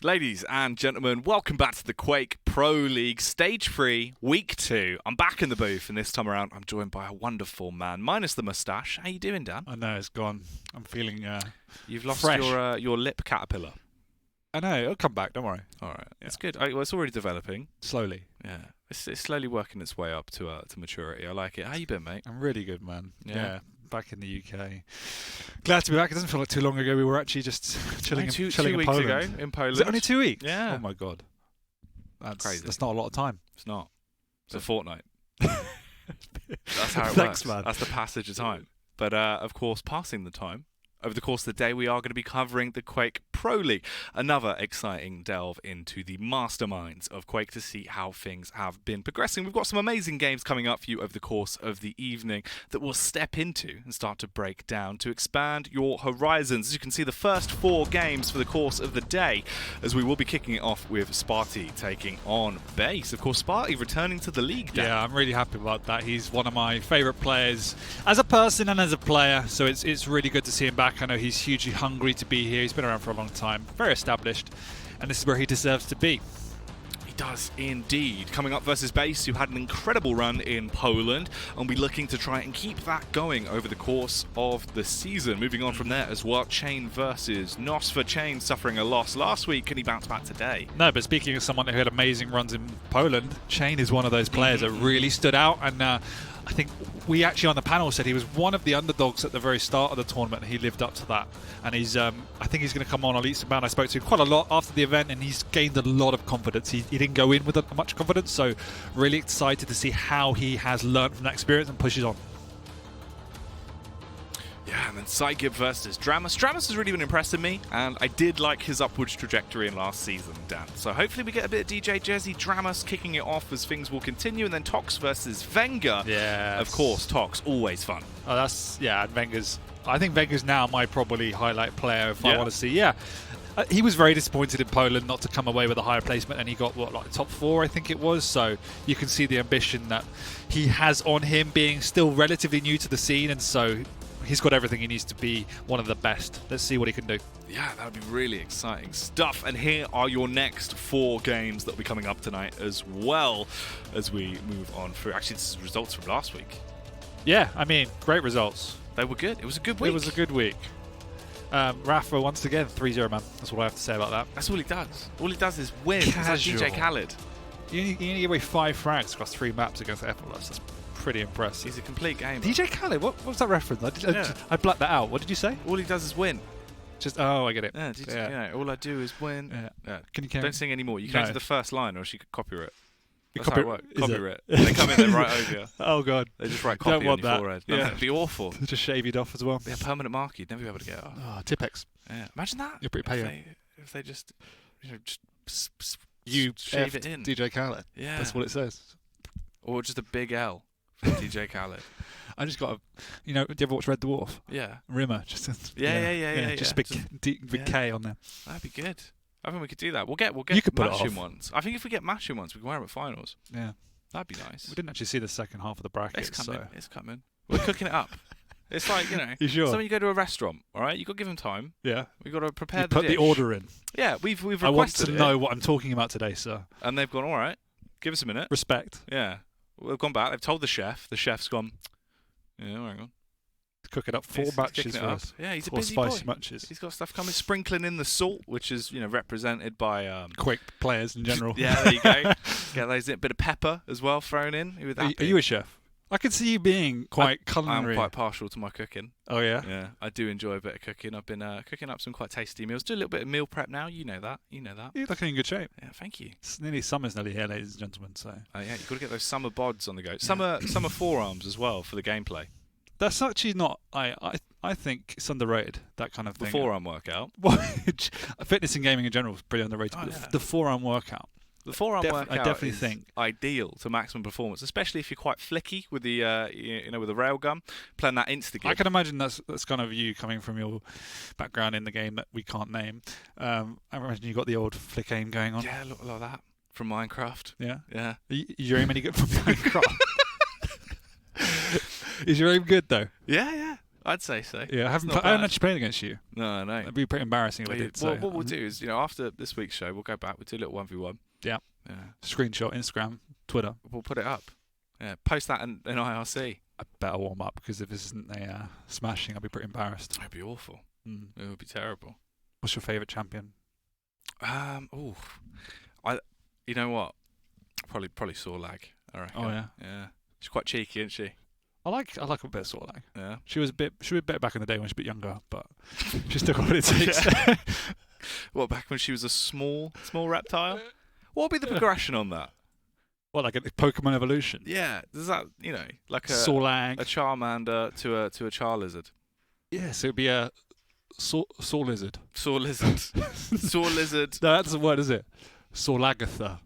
Ladies and gentlemen, welcome back to the Quake Pro League Stage 3, Week 2. I'm back in the booth, and this time around I'm joined by a wonderful man, minus the moustache. How you doing, Dan? I know, it's gone. I'm feeling You've lost fresh. your lip caterpillar. I know, it'll come back, don't worry. All right, it's good. Well, it's already developing. Slowly. Yeah, it's slowly working its way up to maturity. I like it. How you been, mate? I'm really good, man. Yeah. Back in the UK. Glad to be back. It doesn't feel like too long ago we were actually just chilling in two Poland. weeks ago in Poland. Was it only 2 weeks? Yeah. Oh my God. That's crazy. That's not a lot of time. It's not. It's a fortnight. That's how it Thanks, works. Man. That's the passage of time. But of course, passing the time, over the course of the day, we are going to be covering the Quake Pro League. Another exciting delve into the masterminds of Quake to see how things have been progressing. We've got some amazing games coming up for you over the course of the evening that we'll step into and start to break down to expand your horizons. As you can see, the first 4 games for the course of the day, as we will be kicking it off with Spart1e taking on Base. Of course, Spart1e returning to the league. Dan. Yeah, I'm really happy about that. He's one of my favourite players as a person and as a player, so it's really good to see him back. I know he's hugely hungry to be here. He's been around for a long time, very established, and this is where he deserves to be. He does indeed. Coming up versus Base, who had an incredible run in Poland, and be looking to try and keep that going over the course of the season. Moving on from there as well, Chain versus Nos. For Chain suffering a loss last week. Can he bounce back today? No, but speaking of someone who had amazing runs in Poland, Chain is one of those players that really stood out, and I think we actually on the panel said he was one of the underdogs at the very start of the tournament, and he lived up to that. And he's, I think he's going to come on leaps and bounds. I spoke to him quite a lot after the event, and he's gained a lot of confidence. He didn't go in with much confidence, so really excited to see how he has learned from that experience and pushes on. Yeah, and then Sidegib versus Dramus. Dramus has really been impressing me, and I did like his upwards trajectory in last season, Dan. So hopefully we get a bit of DJ Jezzy, Dramus kicking it off as things will continue, and then Tox versus Venga. Yeah, of course, Tox, always fun. Oh, and I think Venga's now my probably highlight player if I want to see. Yeah. He was very disappointed in Poland not to come away with a higher placement, and he got top 4 I think it was, so you can see the ambition that he has on him, being still relatively new to the scene, and so he's got everything he needs to be one of the best. Let's see what he can do. Yeah, that would be really exciting stuff. And here are your next 4 games that will be coming up tonight as well as we move on through. Actually, this is results from last week. Yeah, I mean, great results. They were good. It was a good week. It was a good week. Rafa, once again, 3-0 man. That's what I have to say about that. That's all he does. All he does is win. It's like DJ Khaled. You only give away 5 frags across 3 maps against effortless. That's pretty impressive. He's a complete gamer. DJ Khaled, what was that reference? I blacked that out. What did you say? All he does is win. I get it. Yeah, all I do is win. Yeah. Can you Don't sing anymore. You can enter the first line, or she could copyright. That's how it works. Copyright. They come in, they write over you. Oh God. They just write copy on your forehead. Yeah. That'd be awful. Just shave it off as well. Yeah, permanent mark. You'd never be able to get it off. Oh, Tipex. Yeah. Imagine that. You're pretty paying. If they just, you shave it in. DJ Khaled. Yeah. That's what it says. Or just a big L for DJ Khaled. I just got do you ever watch Red Dwarf? Yeah. Rimmer. Yeah. Just big K on there. That'd be good. I think we could do that. We'll get you could matching ones. I think if we get matching ones, we can wear them at finals. Yeah. That'd be nice. We didn't actually see the second half of the bracket. It's coming. We're cooking it up. It's like, You sure? So when you go to a restaurant, all right, you've got to give them time. Yeah. We've got to prepare put the order in. Yeah, we've requested I want to know what I'm talking about today, sir. And they've gone, all right, give us a minute. Respect. Yeah. We've gone back. They've told the chef. The chef's gone, yeah, hang on. Cook it up 4 matches for us. Yeah, he's a 4 busy spicy boy. matches. He's got stuff coming. Sprinkling in the salt, which is, represented by Quake players in general. Yeah, there you go. Get those in. Bit of pepper as well thrown in. Are you a chef? I could see you being quite culinary. I'm quite partial to my cooking. Oh yeah. Yeah, I do enjoy a bit of cooking. I've been cooking up some quite tasty meals. Do a little bit of meal prep now. You know that. You're looking in good shape. Yeah, thank you. Summer's nearly here, ladies and gentlemen. So. Yeah, you've got to get those summer bods on the go. Summer forearms as well for the gameplay. That's actually not. I think it's underrated, that kind of thing. The forearm workout. Fitness and gaming in general is pretty underrated. Oh, but the forearm workout. The forearm workout I definitely is think ideal to maximum performance, especially if you're quite flicky with the with the railgun, playing that insta-gig. I can imagine that's kind of you coming from your background in the game that we can't name. I imagine you got the old flick aim going on. Yeah, a lot of that from Minecraft. Yeah. Is your aim any good from Minecraft? Is your aim good though? Yeah. I'd say so. Yeah, I haven't actually played against you. No. It'd be pretty embarrassing if I did. So, what we'll do is, after this week's show, we'll go back. We'll do a little 1v1. Yeah. Yeah. Screenshot, Instagram, Twitter. We'll put it up. Yeah. Post that in IRC. I better warm up because if this isn't a smashing, I'll be pretty embarrassed. It'd be awful. It would be terrible. What's your favourite champion? You know what? Probably Sorlag, I reckon. Oh yeah. Yeah. She's quite cheeky, isn't she? I like a bit of Sorlag. Yeah. She was better back in the day when she was a bit younger, but she's still got what it takes. What, back when she was a small reptile? What would be the progression on that? What, like a Pokemon evolution? Yeah. Does that, like a Sorlag, a Charmander to a Charlizard? Yes, it would be a Saw lizard. Saw lizard. Saw lizard. No, that's the word, is it? Sawlagatha.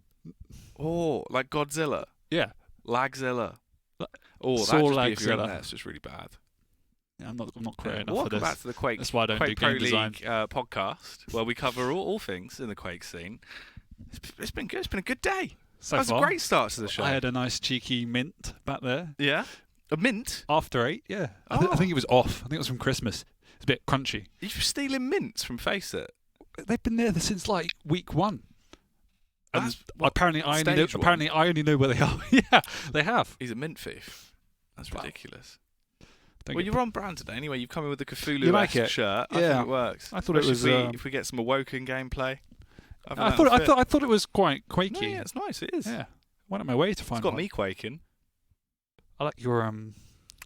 Oh, like Godzilla. Yeah. Lagzilla. Oh, Saw that just be if you're in Lagzilla. there. It's just really bad. Yeah, I'm not clear enough for Welcome this. back to the Quake. That's why I don't Quake do Pro game design. League podcast, where we cover all things in the Quake scene. It's been good. It's been a good day. So That was far, a great start to the show. I had a nice cheeky mint back there. Yeah, a mint. After 8, yeah. Oh. I think it was off. I think it was from Christmas. It's a bit crunchy. You're stealing mints from Face It. They've been there since like week 1. And That's what, apparently, I stage only know where they are. Yeah, they have. He's a mint thief. That's ridiculous. Don't Well, get you're on brand today. Anyway, you've come in with the You like Cthulhu-esque it? shirt. I Yeah. think it works. I thought it was, Especially if we get some Awoken gameplay. I thought it was quite quakey. No, yeah, it's nice. It is. Yeah. Went on my way to It's find got one. me quaking. I like your I don't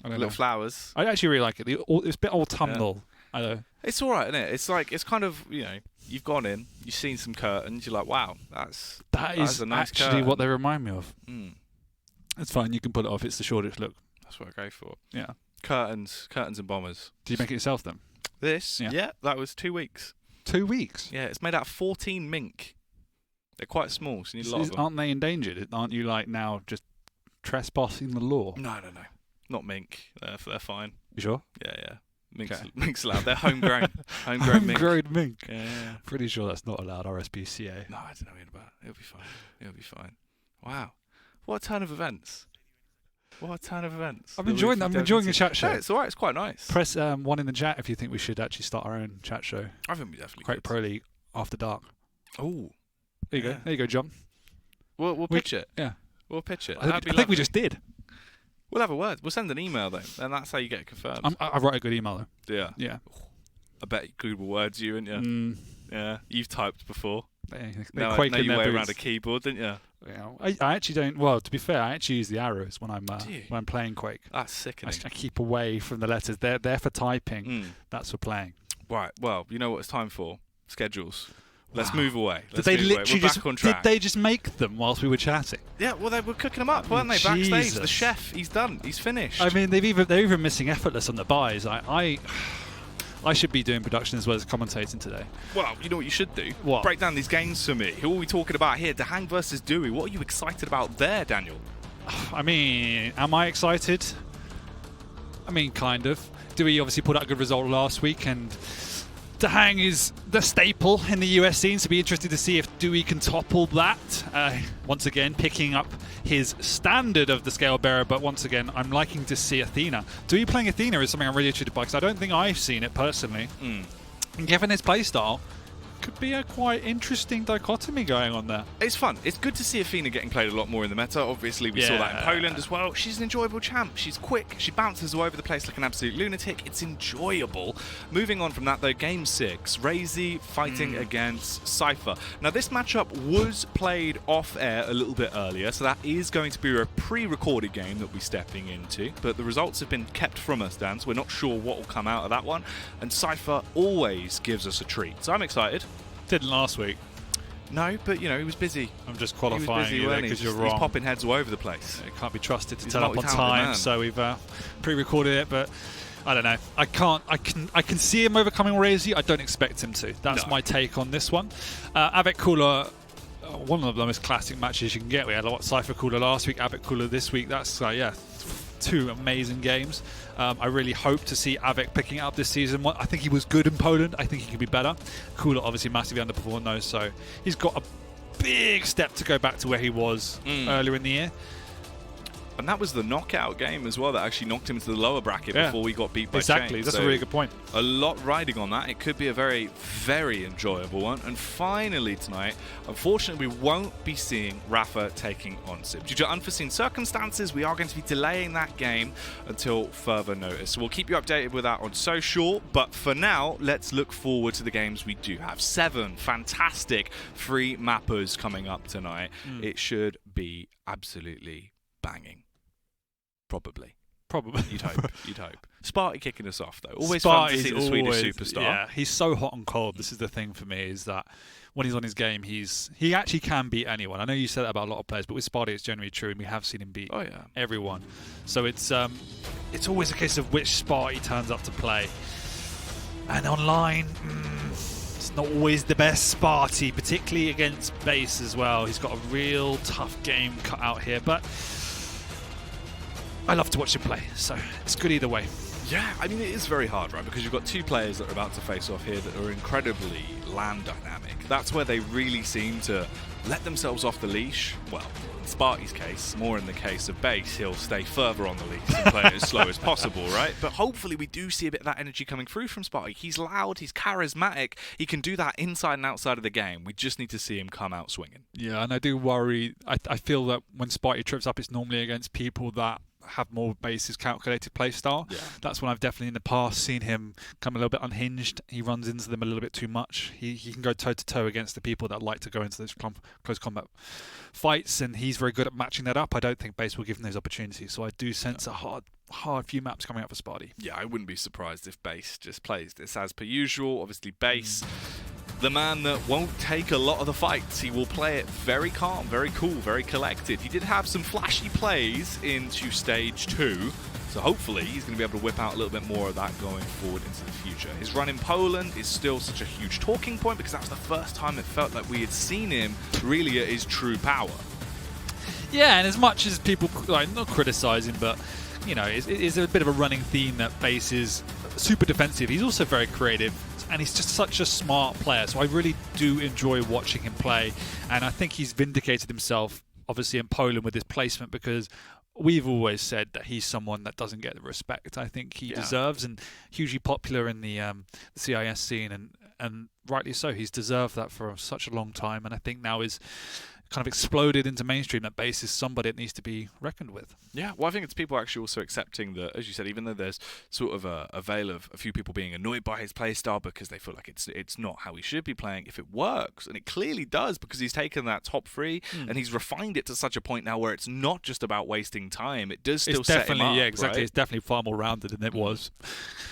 Little know. flowers. I actually really like it. It's a bit autumnal. I know. It's all right, isn't it? It's like, it's kind of, you've gone in, you've seen some curtains, you're like, wow, That is a nice actually curtain. what they remind me of. Mm, It's fine. You can pull it off. It's the shortest look. that's what I go for. Yeah. Curtains and bombers. Did you make it yourself then? This, Yeah. yeah, that was 2 weeks. 2 weeks. Yeah, it's made out of 14 mink. They're quite small, so you need a lot of them. Aren't they endangered? Aren't you like now just trespassing the law? No. Not mink. They're fine. You sure? Yeah. Okay. Mink's allowed. They're homegrown. Homegrown mink. Homegrown mink. Yeah. Pretty sure that's not allowed. RSPCA. No, I don't know anything about it. It'll be fine. Wow. What a turn of events. I'm that enjoying. we've I'm delved enjoying the into. chat show. No, it's all right. It's quite nice. Press 1 in the chat if you think we should actually start our own chat show. I think we definitely Quake could. Pro League after dark. Oh. There you go. There you go, John. We'll pitch it. Yeah. We'll pitch it. I think we just did. We'll have a word. We'll send an email though, and that's how you get it confirmed. I write a good email though. Yeah. Yeah. I bet Google Words you, ain't you? Yeah. You've typed before. They Now quake you in their way boots. around a keyboard, didn't you? Yeah, I actually don't. Well, to be fair, I actually use the arrows when Do you? I'm playing Quake. That's sickening. I keep away from the letters. They're for typing. That's for playing. Right. Well, you know what it's time for? Schedules. Let's Wow. move away. Did they literally We're back on track. Did they just make them whilst we were chatting? Yeah. Well, they were cooking them up, weren't they? Backstage. The Jesus. chef. He's done. He's finished. I mean, they're even missing effortless on the buys. I should be doing production as well as commentating today. Well, you know what you should do? What? Break down these games for me. Who are we talking about here? Dahang versus Dewey. What are you excited about there, Daniel? I mean, am I excited? I mean, kind of. Dewey obviously put out a good result last week, and Dahang is the staple in the US scene, so be interested to see if Dewey can topple that. Once again, picking up his standard of the scale bearer, but once again, I'm liking to see Athena. Dewey playing Athena is something I'm really interested by, because I don't think I've seen it personally. And given his playstyle, could be a quite interesting dichotomy going on there. It's fun. It's good to see Athena getting played a lot more in the meta. Obviously, we saw that in Yeah. Poland as well. She's an enjoyable champ. She's quick. She bounces all over the place like an absolute lunatic. It's enjoyable. Moving on from that, though, Game 6. Razy fighting against Cypher. Now, this matchup was played off-air a little bit earlier, so that is going to be a pre-recorded game that we're stepping into. But the results have been kept from us, Dan, so we're not sure what will come out of that one. And Cypher always gives us a treat. So I'm excited. Didn't last week. No, but, he was busy. I'm just He was qualifying busy, you there weren't he? because you're He's wrong. popping heads all over the place. It can't be trusted to He's turn a up on multi-talented time, man. so we've pre-recorded it, but I don't know. I can see him overcoming Razy. I don't expect him to. That's No. my take on this one. Avec Cooler, one of the most classic matches you can get. We had a lot of Cypher Cooler last week, Avec Cooler this week. That's 2 amazing games. I really hope to see Avec picking it up this season. I think he was good in Poland. I think he can be better. Cooler obviously massively underperformed those, so he's got a big step to go back to where he was earlier in the year. And that was the knockout game as well that actually knocked him into the lower bracket before we got beat by Exactly, Shane. that's So a really good point. A lot riding on that. It could be a very, very enjoyable one. And finally tonight, unfortunately, we won't be seeing Rafa taking on Sib. Due to unforeseen circumstances, we are going to be delaying that game until further notice. So we'll keep you updated with that on social. But for now, let's look forward to the games we do have. 7 fantastic free mappers coming up tonight. It should be absolutely banging. Probably. You'd hope. Spart1e kicking us off, though. Always fun to see the Swedish superstar. Yeah, he's so hot and cold. This is the thing for me, is that when he's on his game, he actually can beat anyone. I know you said that about a lot of players, but with Spart1e it's generally true, and we have seen him beat everyone. So it's always a case of which Spart1e turns up to play. And online, it's not always the best Spart1e, particularly against base as well. He's got a real tough game cut out here, but I love to watch him play, so it's good either way. Yeah, I mean, it is very hard, right? Because you've got 2 players that are about to face off here that are incredibly land dynamic. That's where they really seem to let themselves off the leash. Well, in Spart1e's case, more in the case of base, he'll stay further on the leash and play it as slow as possible, right? But hopefully we do see a bit of that energy coming through from Spart1e. He's loud, he's charismatic, he can do that inside and outside of the game. We just need to see him come out swinging. Yeah, and I do worry. I feel that when Spart1e trips up, it's normally against people that have more base's calculated play style. Yeah. That's when I've definitely in the past seen him come a little bit unhinged. He runs into them a little bit too much. He can go toe to toe against the people that like to go into those close combat fights, and he's very good at matching that up. I don't think base will give him those opportunities, so I do sense a hard few maps coming up for Spart1e. Yeah, I wouldn't be surprised if base just plays this as per usual. Obviously base, the man that won't take a lot of the fights. He will play it very calm, very cool, very collected. He did have some flashy plays into stage 2, so hopefully he's going to be able to whip out a little bit more of that going forward into the future. His run in Poland is still such a huge talking point because that was the first time it felt like we had seen him really at his true power. Yeah, and as much as people not criticizing, but you know, it's a bit of a running theme that base is super defensive. He's also very creative, and he's just such a smart player, so I really do enjoy watching him play. And I think he's vindicated himself, obviously, in Poland with his placement, because we've always said that he's someone that doesn't get the respect I think he deserves, and hugely popular in the CIS scene, and rightly so. He's deserved that for such a long time, and I think now is kind of exploded into mainstream that base is somebody that needs to be reckoned with. Yeah, well, I think it's people actually also accepting that, as you said, even though there's sort of a veil of a few people being annoyed by his play style because they feel like it's not how he should be playing, if it works, and it clearly does because he's taken that top 3 and he's refined it to such a point now where it's not just about wasting time. It does still set him up, yeah, exactly. Right? It's definitely far more rounded than it was.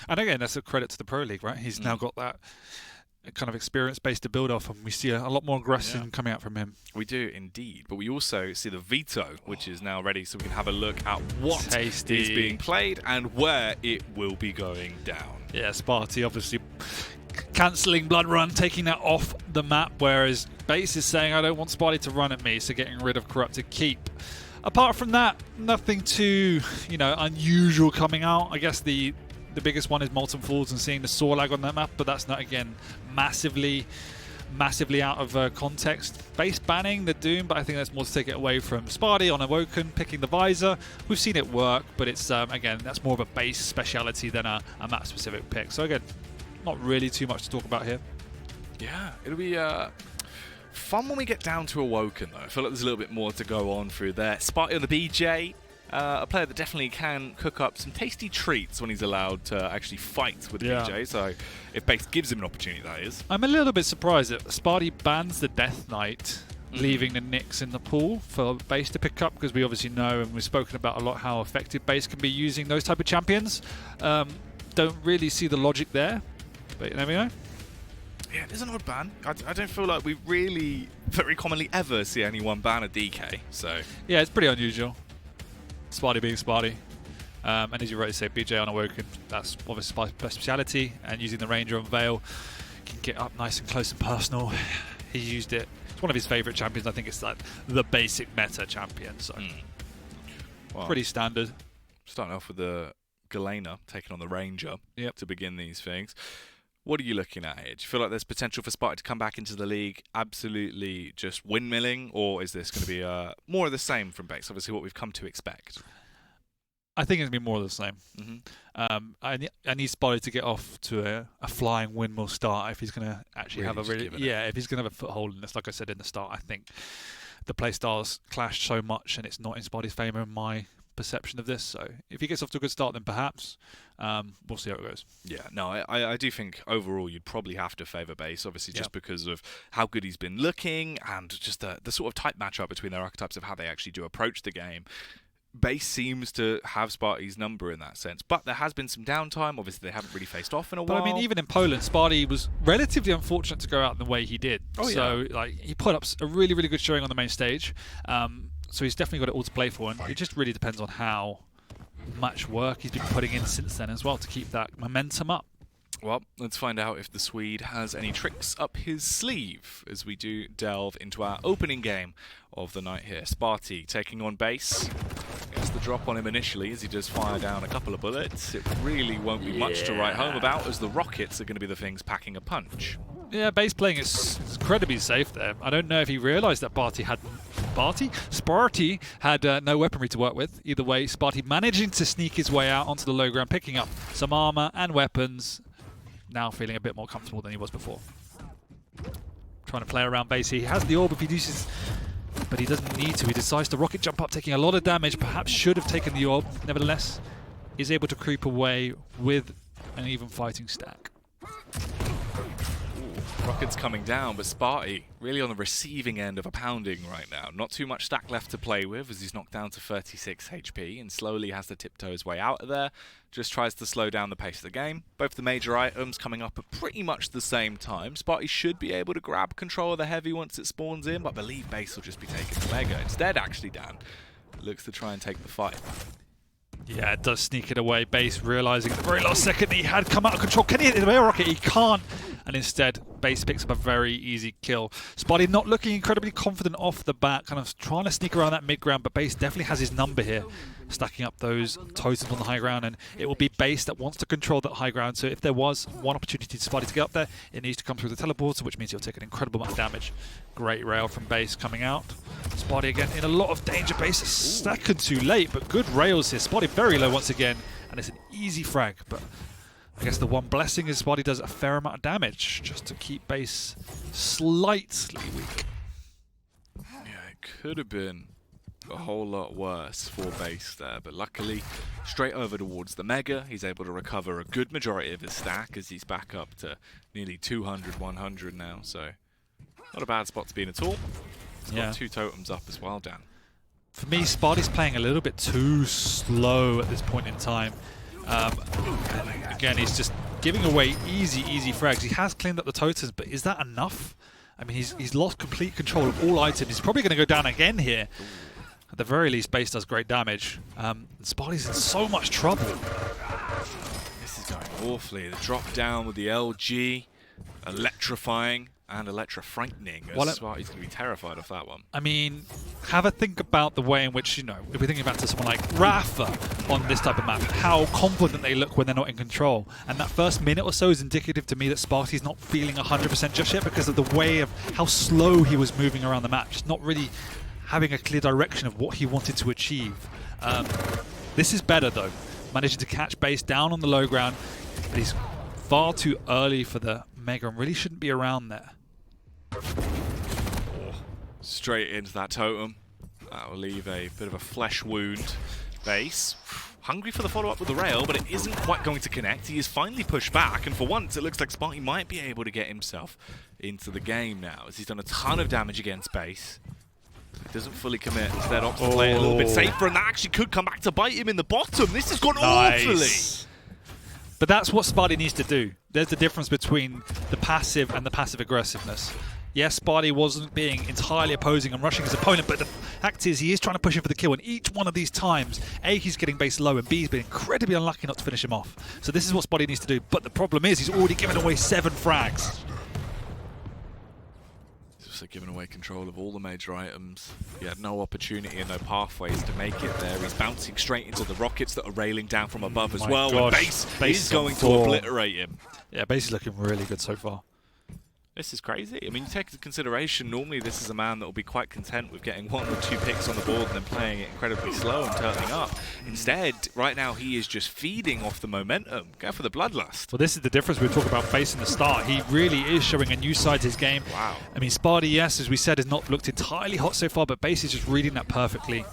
And again, that's a credit to the Pro League, right? He's now got that kind of experience base to build off, and we see a lot more aggression coming out from him. We do indeed, but we also see the veto, which is now ready, so we can have a look at what is being played and where it will be going down. Yeah, Spart1e obviously cancelling Blood Run, taking that off the map, whereas base is saying, I don't want Spart1e to run at me, so getting rid of Corrupted Keep. Apart from that, nothing too, unusual coming out. I guess the biggest one is Molten Falls and seeing the saw lag on that map, but that's not, again, massively out of context. Base banning the Doom, but I think that's more to take it away from Spart1e on Awoken, picking the Visor. We've seen it work, but it's, again, that's more of a base speciality than a map-specific pick. So again, not really too much to talk about here. Yeah, it'll be fun when we get down to Awoken, though. I feel like there's a little bit more to go on through there. Spart1e on the BJ. A player that definitely can cook up some tasty treats when he's allowed to actually fight with the BJ. So if base gives him an opportunity, that is. I'm a little bit surprised that Spart1e bans the Death Knight, leaving the Nyx in the pool for base to pick up, because we obviously know, and we've spoken about a lot, how effective base can be using those type of champions. Don't really see the logic there, but you never know. Yeah, it is an odd ban. I don't feel like we really very commonly ever see anyone ban a DK. So yeah, it's pretty unusual. Spart1e being Spart1e. And as you rightly say, BJ on Awoken, that's obviously Spart1e's speciality, and using the Ranger on Veil can get up nice and close and personal. He used it. It's one of his favourite champions. I think it's like the basic meta champion, so pretty standard. Starting off with the Galena taking on the Ranger to begin these things. What are you looking at here? Do you feel like there's potential for Spart1e to come back into the league absolutely just windmilling, or is this going to be more of the same from base? Obviously, what we've come to expect. I think it's going to be more of the same. I need Spotty to get off to a flying windmill start if he's going to actually have a if he's going to have a foothold in this. Like I said in the start, I think the play styles clashed so much, and it's not in Spotty's favour in my perception of this. So if he gets off to a good start, then perhaps we'll see how it goes. Yeah, no, I do think overall you'd probably have to favour base, obviously just because of how good he's been looking and just the sort of tight matchup between their archetypes of how they actually do approach the game. Base seems to have Sparty's number in that sense, but there has been some downtime. Obviously, they haven't really faced off in a while. But I mean, even in Poland, Spart1e was relatively unfortunate to go out in the way he did. Like, he put up a really, really good showing on the main stage. So he's definitely got it all to play for, and it just really depends on how much work he's been putting in since then as well to keep that momentum up. Well, let's find out if the Swede has any tricks up his sleeve as we do delve into our opening game of the night here. Spart1e taking on base. Gets the drop on him initially as he does fire down a couple of bullets. It really won't be much to write home about, as the rockets are going to be the things packing a punch. Yeah, base playing is incredibly safe there. I don't know if he realised that Spart1e had no weaponry to work with. Either way, Spart1e managing to sneak his way out onto the low ground, picking up some armour and weapons. Now feeling a bit more comfortable than he was before. Trying to play around base. He has the orb if he uses, but he doesn't need to. He decides to rocket jump up, taking a lot of damage. Perhaps should have taken the orb. Nevertheless, is able to creep away with an even fighting stack. Rockets coming down, but Spart1e really on the receiving end of a pounding right now. Not too much stack left to play with as he's knocked down to 36 HP and slowly has to tiptoe his way out of there. Just tries to slow down the pace of the game. Both the major items coming up at pretty much the same time. Spart1e should be able to grab control of the heavy once it spawns in, but I believe base will just be taking the mega. Instead, actually, Dan looks to try and take the fight. Yeah, it does sneak it away. Base realising at the very last second he had come out of control. Can he hit the air rocket? He can't. And instead, base picks up a very easy kill. Spotty not looking incredibly confident off the bat, kind of trying to sneak around that mid ground, but base definitely has his number here, stacking up those totems on the high ground, and it will be base that wants to control that high ground. So if there was one opportunity to Spotty to get up there, it needs to come through the teleporter, which means he'll take an incredible amount of damage. Great rail from base coming out. Spotty again in a lot of danger. Base a second too late, but good rails here. Spotty very low once again, and it's an easy frag, but I guess the one blessing is Spotty does a fair amount of damage just to keep base slightly weak. Yeah, it could have been a whole lot worse for base there, but luckily straight over towards the mega. He's able to recover a good majority of his stack as he's back up to nearly 200, 100 now, so not a bad spot to be in at all. He's got 2 totems up as well, Dan. For me, Spotty's playing a little bit too slow at this point in time. Again, he's just giving away easy frags. He has cleaned up the totems, but is that enough? I mean, he's lost complete control of all items. He's probably going to go down again here. At the very least, base does great damage. Spotty's in so much trouble. This is going awfully. The drop down with the LG, electrifying and electro-frightening. Spart1e's going to be terrified of that one. I mean, have a think about the way in which, you know, if we're thinking back to someone like Rafa on this type of map, how confident they look when they're not in control. And that first minute or so is indicative to me that Spart1e's not feeling 100% just yet because of the way of how slow he was moving around the map, just not really having a clear direction of what he wanted to achieve. This is better though, managing to catch base down on the low ground, but he's far too early for the mega and really shouldn't be around there. Straight into that totem. That will leave a bit of a flesh wound. Base hungry for the follow-up with the rail, but it isn't quite going to connect. He is finally pushed back, and for once it looks like Spart1e might be able to get himself into the game now, as he's done a ton of damage against base. He doesn't fully commit. Instead opts to play it a little bit safer, and that actually could come back to bite him in the bottom. This has gone awfully. But that's what Spart1e needs to do. There's the difference between the passive and the passive aggressiveness. Yes, Spart1e wasn't being entirely opposing and rushing his opponent, but the fact is he is trying to push him for the kill, and each one of these times, A, he's getting base low, and B, he's been incredibly unlucky not to finish him off. So this is what Spart1e needs to do, but the problem is he's already given away 7 frags. So giving away control of all the major items. He had no opportunity and no pathways to make it there. He's bouncing straight into the rockets that are railing down from above as well. And Base is going to obliterate him. Yeah, Base is looking really good so far. This is crazy. I mean, you take into consideration, normally this is a man that will be quite content with getting 1 or 2 picks on the board and then playing it incredibly slow and turning up. Instead, right now, he is just feeding off the momentum. Go for the bloodlust. Well, this is the difference we were talking about Base in the start. He really is showing a new side to his game. Wow. I mean, Spart1e, yes, as we said, has not looked entirely hot so far, but Base is just reading that perfectly.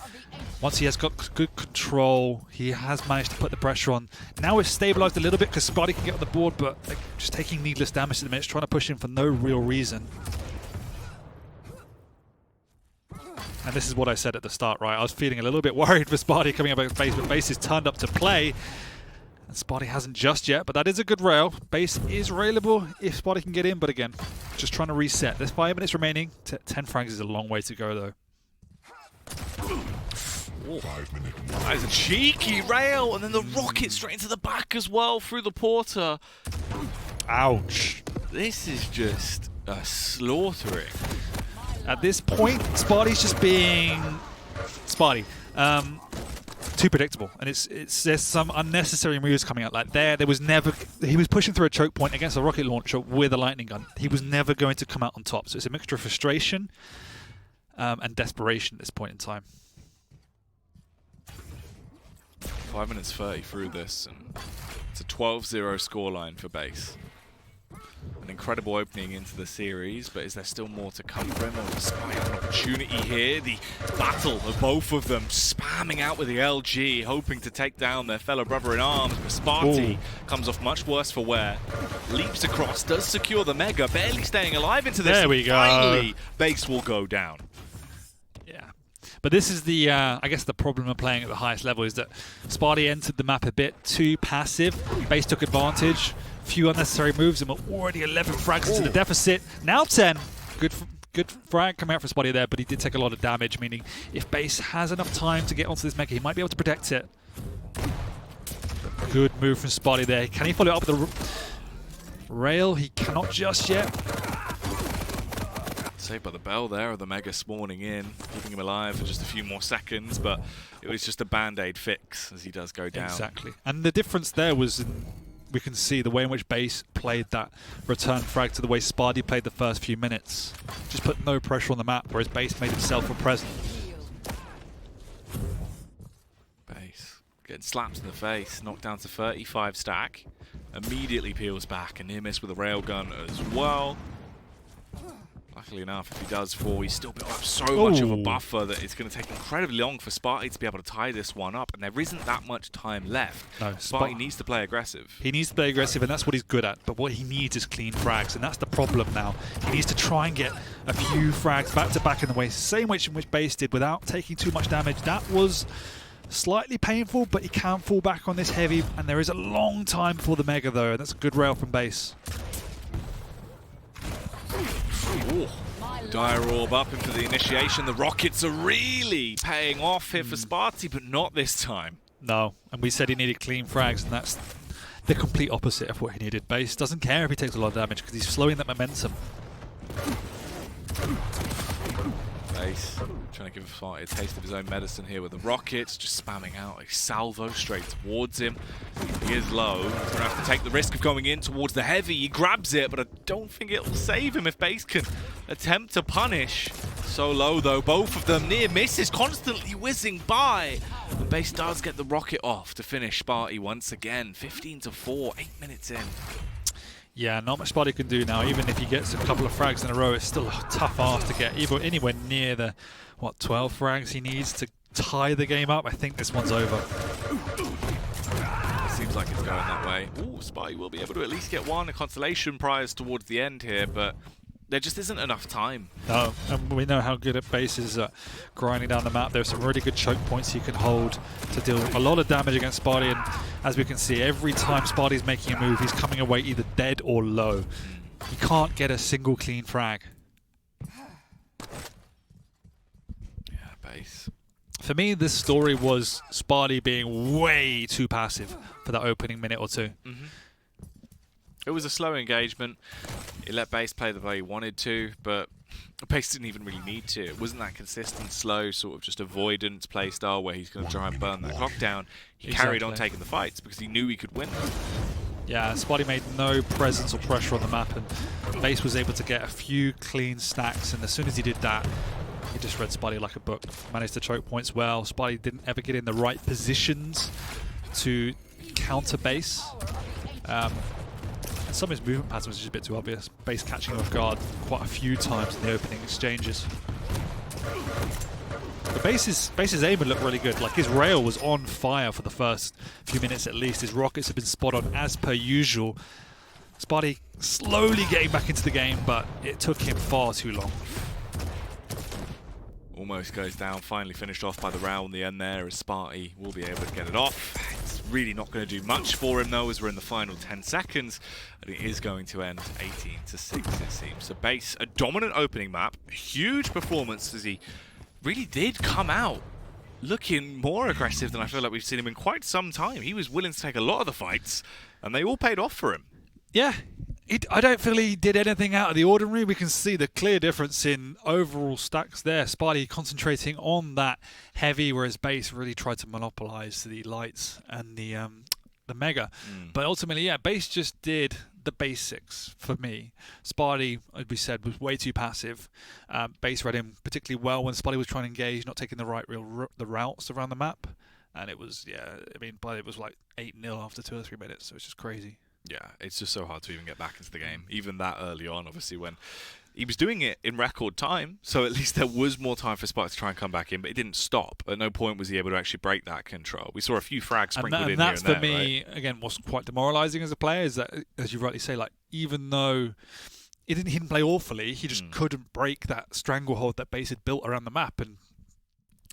Once he has got good control, he has managed to put the pressure on. Now it's stabilized a little bit because Spart1e can get on the board, but just taking needless damage at the minute, trying to push him for no real reason. And this is what I said at the start, right? I was feeling a little bit worried for Spart1e coming up against Base, but Base is turned up to play. And Spart1e hasn't just yet, but that is a good rail. Base is railable if Spart1e can get in, but again, just trying to reset. There's 5 minutes remaining. 10 frags is a long way to go, though. That is a cheeky rail, and then the rocket straight into the back as well through the porter. Ouch. This is just a slaughtering. At this point, Sparty's just being Spart1e. Too predictable, and there's some unnecessary moves coming out. Like there was never, he was pushing through a choke point against a rocket launcher with a lightning gun. He was never going to come out on top. So it's a mixture of frustration and desperation at this point in time. 5 minutes 30 through this, and it's a 12-0 scoreline for Base. An incredible opening into the series, but is there still more to come for him? Or does Spy have an opportunity here? The battle of both of them spamming out with the LG, hoping to take down their fellow brother in arms. But Sparty comes off much worse for wear. Leaps across, does secure the Mega, barely staying alive into this. There we go. Finally, Base will go down. But this is the, I guess the problem of playing at the highest level is that Spart1e entered the map a bit too passive. Base took advantage, few unnecessary moves, and we're already 11 frags into the deficit. Now 10. Good frag coming out for Spart1e there, but he did take a lot of damage, meaning if Base has enough time to get onto this Mega, he might be able to protect it. Good move from Spart1e there. Can he follow it up with the rail? He cannot just yet. Saved by the bell there of the Mega spawning in, keeping him alive for just a few more seconds, but it was just a band-aid fix as he does go down. Exactly. And the difference there was, we can see the way in which Base played that return frag to the way Spart1e played the first few minutes. Just put no pressure on the map, whereas Base made himself a present. Base getting slapped in the face, knocked down to 35 stack, immediately peels back, a near miss with a railgun as well. Luckily enough, if he does fall, he's still built up so much of a buffer that it's going to take incredibly long for Spart1e to be able to tie this one up, and there isn't that much time left. No, Spart1e needs to play aggressive. He needs to play aggressive, and that's what he's good at, but what he needs is clean frags, and that's the problem now. He needs to try and get a few frags back-to-back in the way, same way in which Base did, without taking too much damage. That was slightly painful, but he can fall back on this heavy, and there is a long time before the Mega, though, and that's a good rail from Base. Ooh. Dire Orb up into the initiation. The rockets are really paying off here for Spart1e, but not this time. No, and we said he needed clean frags, and that's the complete opposite of what he needed. Base doesn't care if he takes a lot of damage because he's slowing that momentum. Base trying to give Spart1e a taste of his own medicine here with the rockets, just spamming out a salvo straight towards him. He is low. He's going to have to take the risk of going in towards the heavy. He grabs it, but I don't think it'll save him if Base can attempt to punish. So low, though. Both of them near misses, constantly whizzing by. And Base does get the rocket off to finish Spart1e once again. 15-4, 8 minutes in. Yeah, not much Spart1e can do now. Even if he gets a couple of frags in a row, it's still a tough ask to get anywhere near the, 12 frags he needs to tie the game up. I think this one's over. Seems like it's going that way. Ooh, Spart1e will be able to at least get one. A consolation prize towards the end here, but there just isn't enough time. No, and we know how good at Base is grinding down the map. There's some really good choke points he can hold to deal a lot of damage against Spart1e, and as we can see, every time Spart1e's making a move, he's coming away either dead or low. He can't get a single clean frag. Yeah, Base. For me, this story was Spart1e being way too passive for that opening minute or two. It was a slow engagement. It let Base play the way he wanted to, but Base didn't even really need to. It wasn't that consistent, slow, sort of just avoidance play style where he's going to try and burn that clock down. He carried on taking the fights because he knew he could win them. Yeah, Spotty made no presence or pressure on the map, and Base was able to get a few clean stacks, and as soon as he did that, he just read Spotty like a book. Managed to choke points well. Spotty didn't ever get in the right positions to counter Base. And some of his movement patterns was just a bit too obvious. Base catching him off guard quite a few times in the opening exchanges. But Base's aim would look really good. Like, his rail was on fire for the first few minutes at least. His rockets have been spot on as per usual. Sparty slowly getting back into the game, but it took him far too long. Almost goes down, finally finished off by the rail in the end there, as Spart1e will be able to get it off. It's really not going to do much for him though, as we're in the final 10 seconds, and it is going to end 18-6 it seems. So Base, a dominant opening map, huge performance as he really did come out looking more aggressive than I feel like we've seen him in quite some time. He was willing to take a lot of the fights, and they all paid off for him. Yeah. I don't feel he did anything out of the ordinary. We can see the clear difference in overall stacks there. Sparty concentrating on that heavy, whereas Base really tried to monopolize the lights and the mega. But ultimately, yeah, Base just did the basics for me. Sparty, as we said, was way too passive. Base read him particularly well when Sparty was trying to engage, not taking the right the routes around the map. And it was, yeah, I mean, it was like 8-0 after 2 or 3 minutes, so it's just crazy. Yeah, it's just so hard to even get back into the game, even that early on, obviously, when he was doing it in record time, so at least there was more time for Spart to try and come back in, but it didn't stop. At no point was he able to actually break that control. We saw a few frags sprinkled in here and there. And that's, for me, right? Again, what's quite demoralising as a player is that, as you rightly say, like, even though he didn't play awfully, he just couldn't break that stranglehold that Base had built around the map, and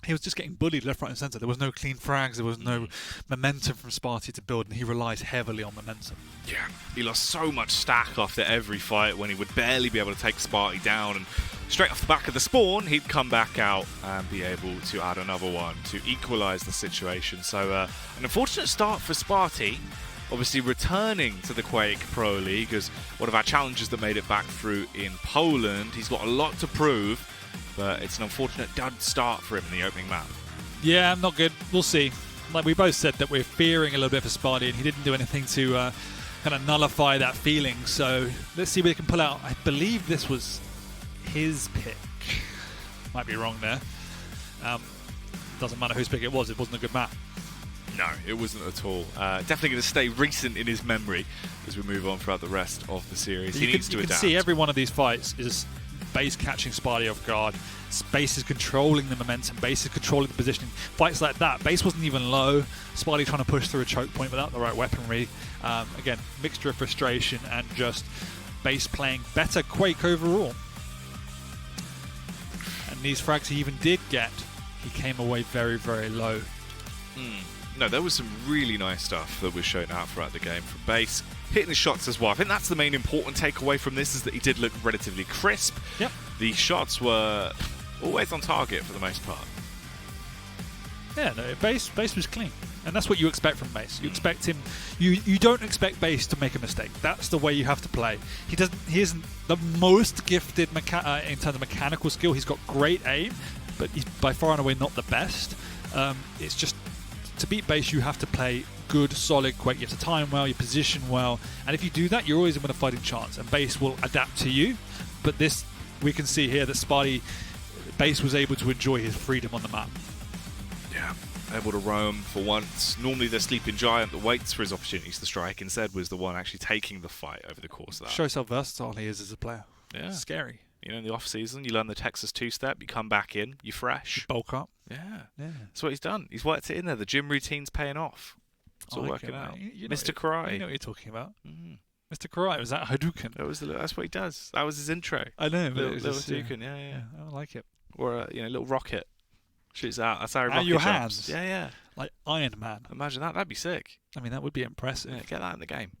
he was just getting bullied left, right and centre. There was no clean frags, there was no momentum from Sparty to build, and he relies heavily on momentum. Yeah, he lost so much stack after every fight when he would barely be able to take Sparty down, and straight off the back of the spawn, he'd come back out and be able to add another one to equalise the situation. So an unfortunate start for Sparty, obviously returning to the Quake Pro League as one of our challengers that made it back through in Poland. He's got a lot to prove, but it's an unfortunate dud start for him in the opening map. Yeah, not good. We'll see. Like we both said, that we're fearing a little bit for Sparty, and he didn't do anything to kind of nullify that feeling. So let's see what he can pull out. I believe this was his pick. Might be wrong there. Doesn't matter whose pick it was. It wasn't a good map. No, it wasn't at all. Definitely going to stay recent in his memory as we move on throughout the rest of the series. He needs to adapt. You can see every one of these fights is Base catching Sparty off guard. Base is controlling the momentum. Base is controlling the positioning. Fights like that, Base wasn't even low. Sparty trying to push through a choke point without the right weaponry. Again, mixture of frustration and just Base playing better Quake overall. And these frags he even did get, he came away very, very low. No, there was some really nice stuff that was shown out throughout the game from Base. Hitting the shots as well. I think that's the main important takeaway from this, is that he did look relatively crisp. Yep. The shots were always on target for the most part. Yeah, no, Base was clean. And that's what you expect from Base. You expect him... You don't expect Base to make a mistake. That's the way you have to play. He isn't the most gifted in terms of mechanical skill. He's got great aim, but he's by far and away not the best. It's just... To beat Base, you have to play good, solid Quake. You have to time well, you position well, and if you do that, you're always in a fighting chance, and Base will adapt to you. But this, we can see here that Sparty, Base was able to enjoy his freedom on the map. Yeah, able to roam for once. Normally the sleeping giant that waits for his opportunities to strike instead was the one actually taking the fight over the course of that. Shows how versatile he is as a player. Yeah. It's scary. You know, in the off-season, you learn the Texas two-step, you come back in, you're fresh. You bulk up. Yeah. That's what he's done. He's worked it in there. The gym routine's paying off. It's all working out. Mr. Karai. You know what you're talking about. Mr. Karai, was that Hadouken? That's what he does. That was his intro. I know, but little Hadouken, yeah. I like it. Or a little rocket. Shoots out. That's how rocket your jumps. hands. Yeah. Like Iron Man. Imagine that. That'd be sick. I mean, that would be impressive. Yeah, get that in the game.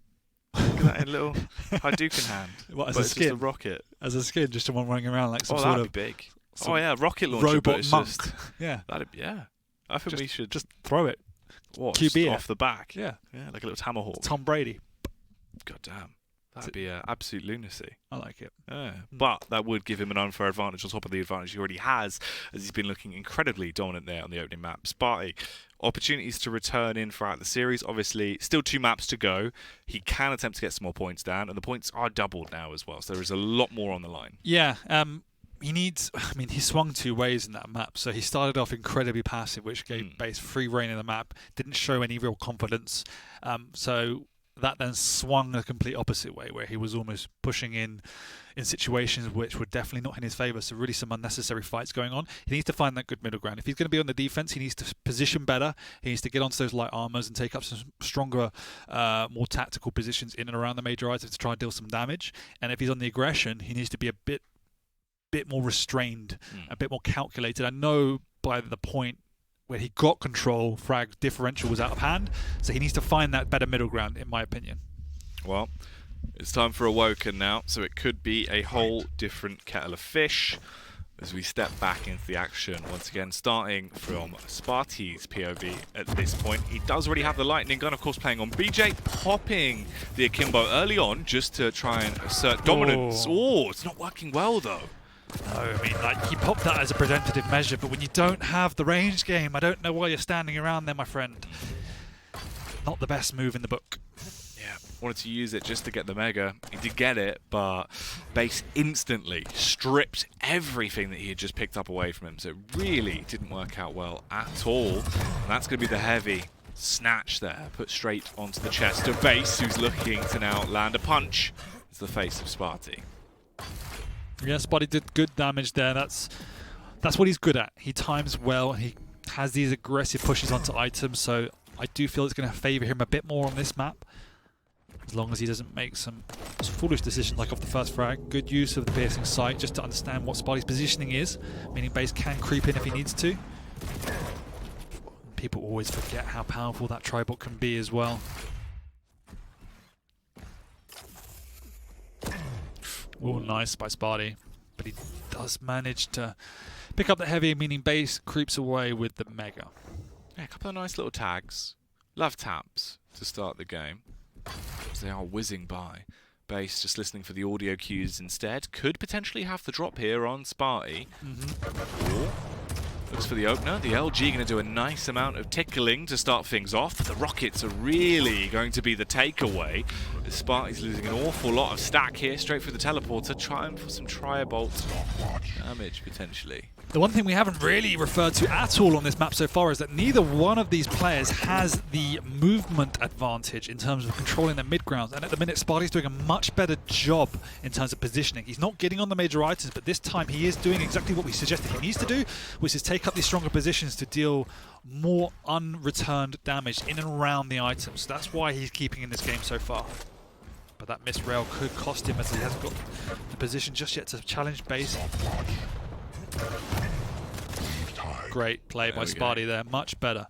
Get that in a little Hadouken hand. What, as but a it's skin? just a rocket. As a skin, just someone running around like some sort that'd of... be big. Oh yeah, rocket launcher. Robot monk. Yeah. I think we should just throw it. What? QB Off the back. Yeah. Yeah, like a little Tomahawk. Tom Brady. God damn. That'd be absolute lunacy. I like it. Yeah. But that would give him an unfair advantage on top of the advantage he already has, as he's been looking incredibly dominant there on the opening map. Sparty, opportunities to return in throughout the series. Obviously, still 2 maps to go. He can attempt to get some more points down, and the points are doubled now as well, so there is a lot more on the line. Yeah, he needs... I mean, he swung 2 ways in that map, so he started off incredibly passive, which gave base free reign in the map, didn't show any real confidence, so that then swung the complete opposite way, where he was almost pushing in situations which were definitely not in his favour, so really some unnecessary fights going on. He needs to find that good middle ground. If he's going to be on the defence, he needs to position better. He needs to get onto those light armours and take up some stronger, more tactical positions in and around the major items to try and deal some damage. And if he's on the aggression, he needs to be a bit more restrained, a bit more calculated. I know by the point where he got control, frag differential was out of hand, so he needs to find that better middle ground, in my opinion. Well, it's time for Awoken now, so it could be a whole different kettle of fish as we step back into the action. Once again, starting from Sparty's POV at this point. He does already have the lightning gun, of course, playing on BJ, popping the Akimbo early on just to try and assert dominance. Oh, it's not working well, though. No, I mean, like, he popped that as a preventative measure, but when you don't have the range game, I don't know why you're standing around there, my friend. Not the best move in the book. Yeah, wanted to use it just to get the Mega. He did get it, but base instantly stripped everything that he had just picked up away from him, so it really didn't work out well at all. And that's going to be the heavy snatch there, put straight onto the chest of base, who's looking to now land a punch. It's the face of Sparty. Yeah, Spotty did good damage there. That's what he's good at. He times well. He has these aggressive pushes onto items, so I do feel it's going to favour him a bit more on this map, as long as he doesn't make some foolish decisions like off the first frag. Good use of the piercing sight just to understand what Spotty's positioning is, meaning base can creep in if he needs to. People always forget how powerful that tribot can be as well. Oh, nice by Sparty, but he does manage to pick up the heavy, meaning base creeps away with the Mega. Yeah, a couple of nice little tags. Love taps to start the game, as they are whizzing by. Base just listening for the audio cues instead. Could potentially have the drop here on Sparty. Looks for the opener. The LG going to do a nice amount of tickling to start things off, but the rockets are really going to be the takeaway. Sparty's losing an awful lot of stack here, straight through the teleporter, trying for some Tribolt damage potentially. The one thing we haven't really referred to at all on this map so far is that neither one of these players has the movement advantage in terms of controlling their mid-grounds, and at the minute Sparty's doing a much better job in terms of positioning. He's not getting on the major items, but this time he is doing exactly what we suggested he needs to do, which is take up these stronger positions to deal more unreturned damage in and around the items. That's why he's keeping in this game so far. But that missed rail could cost him, as he hasn't got the position just yet to challenge base. Great play by Sparty there, much better.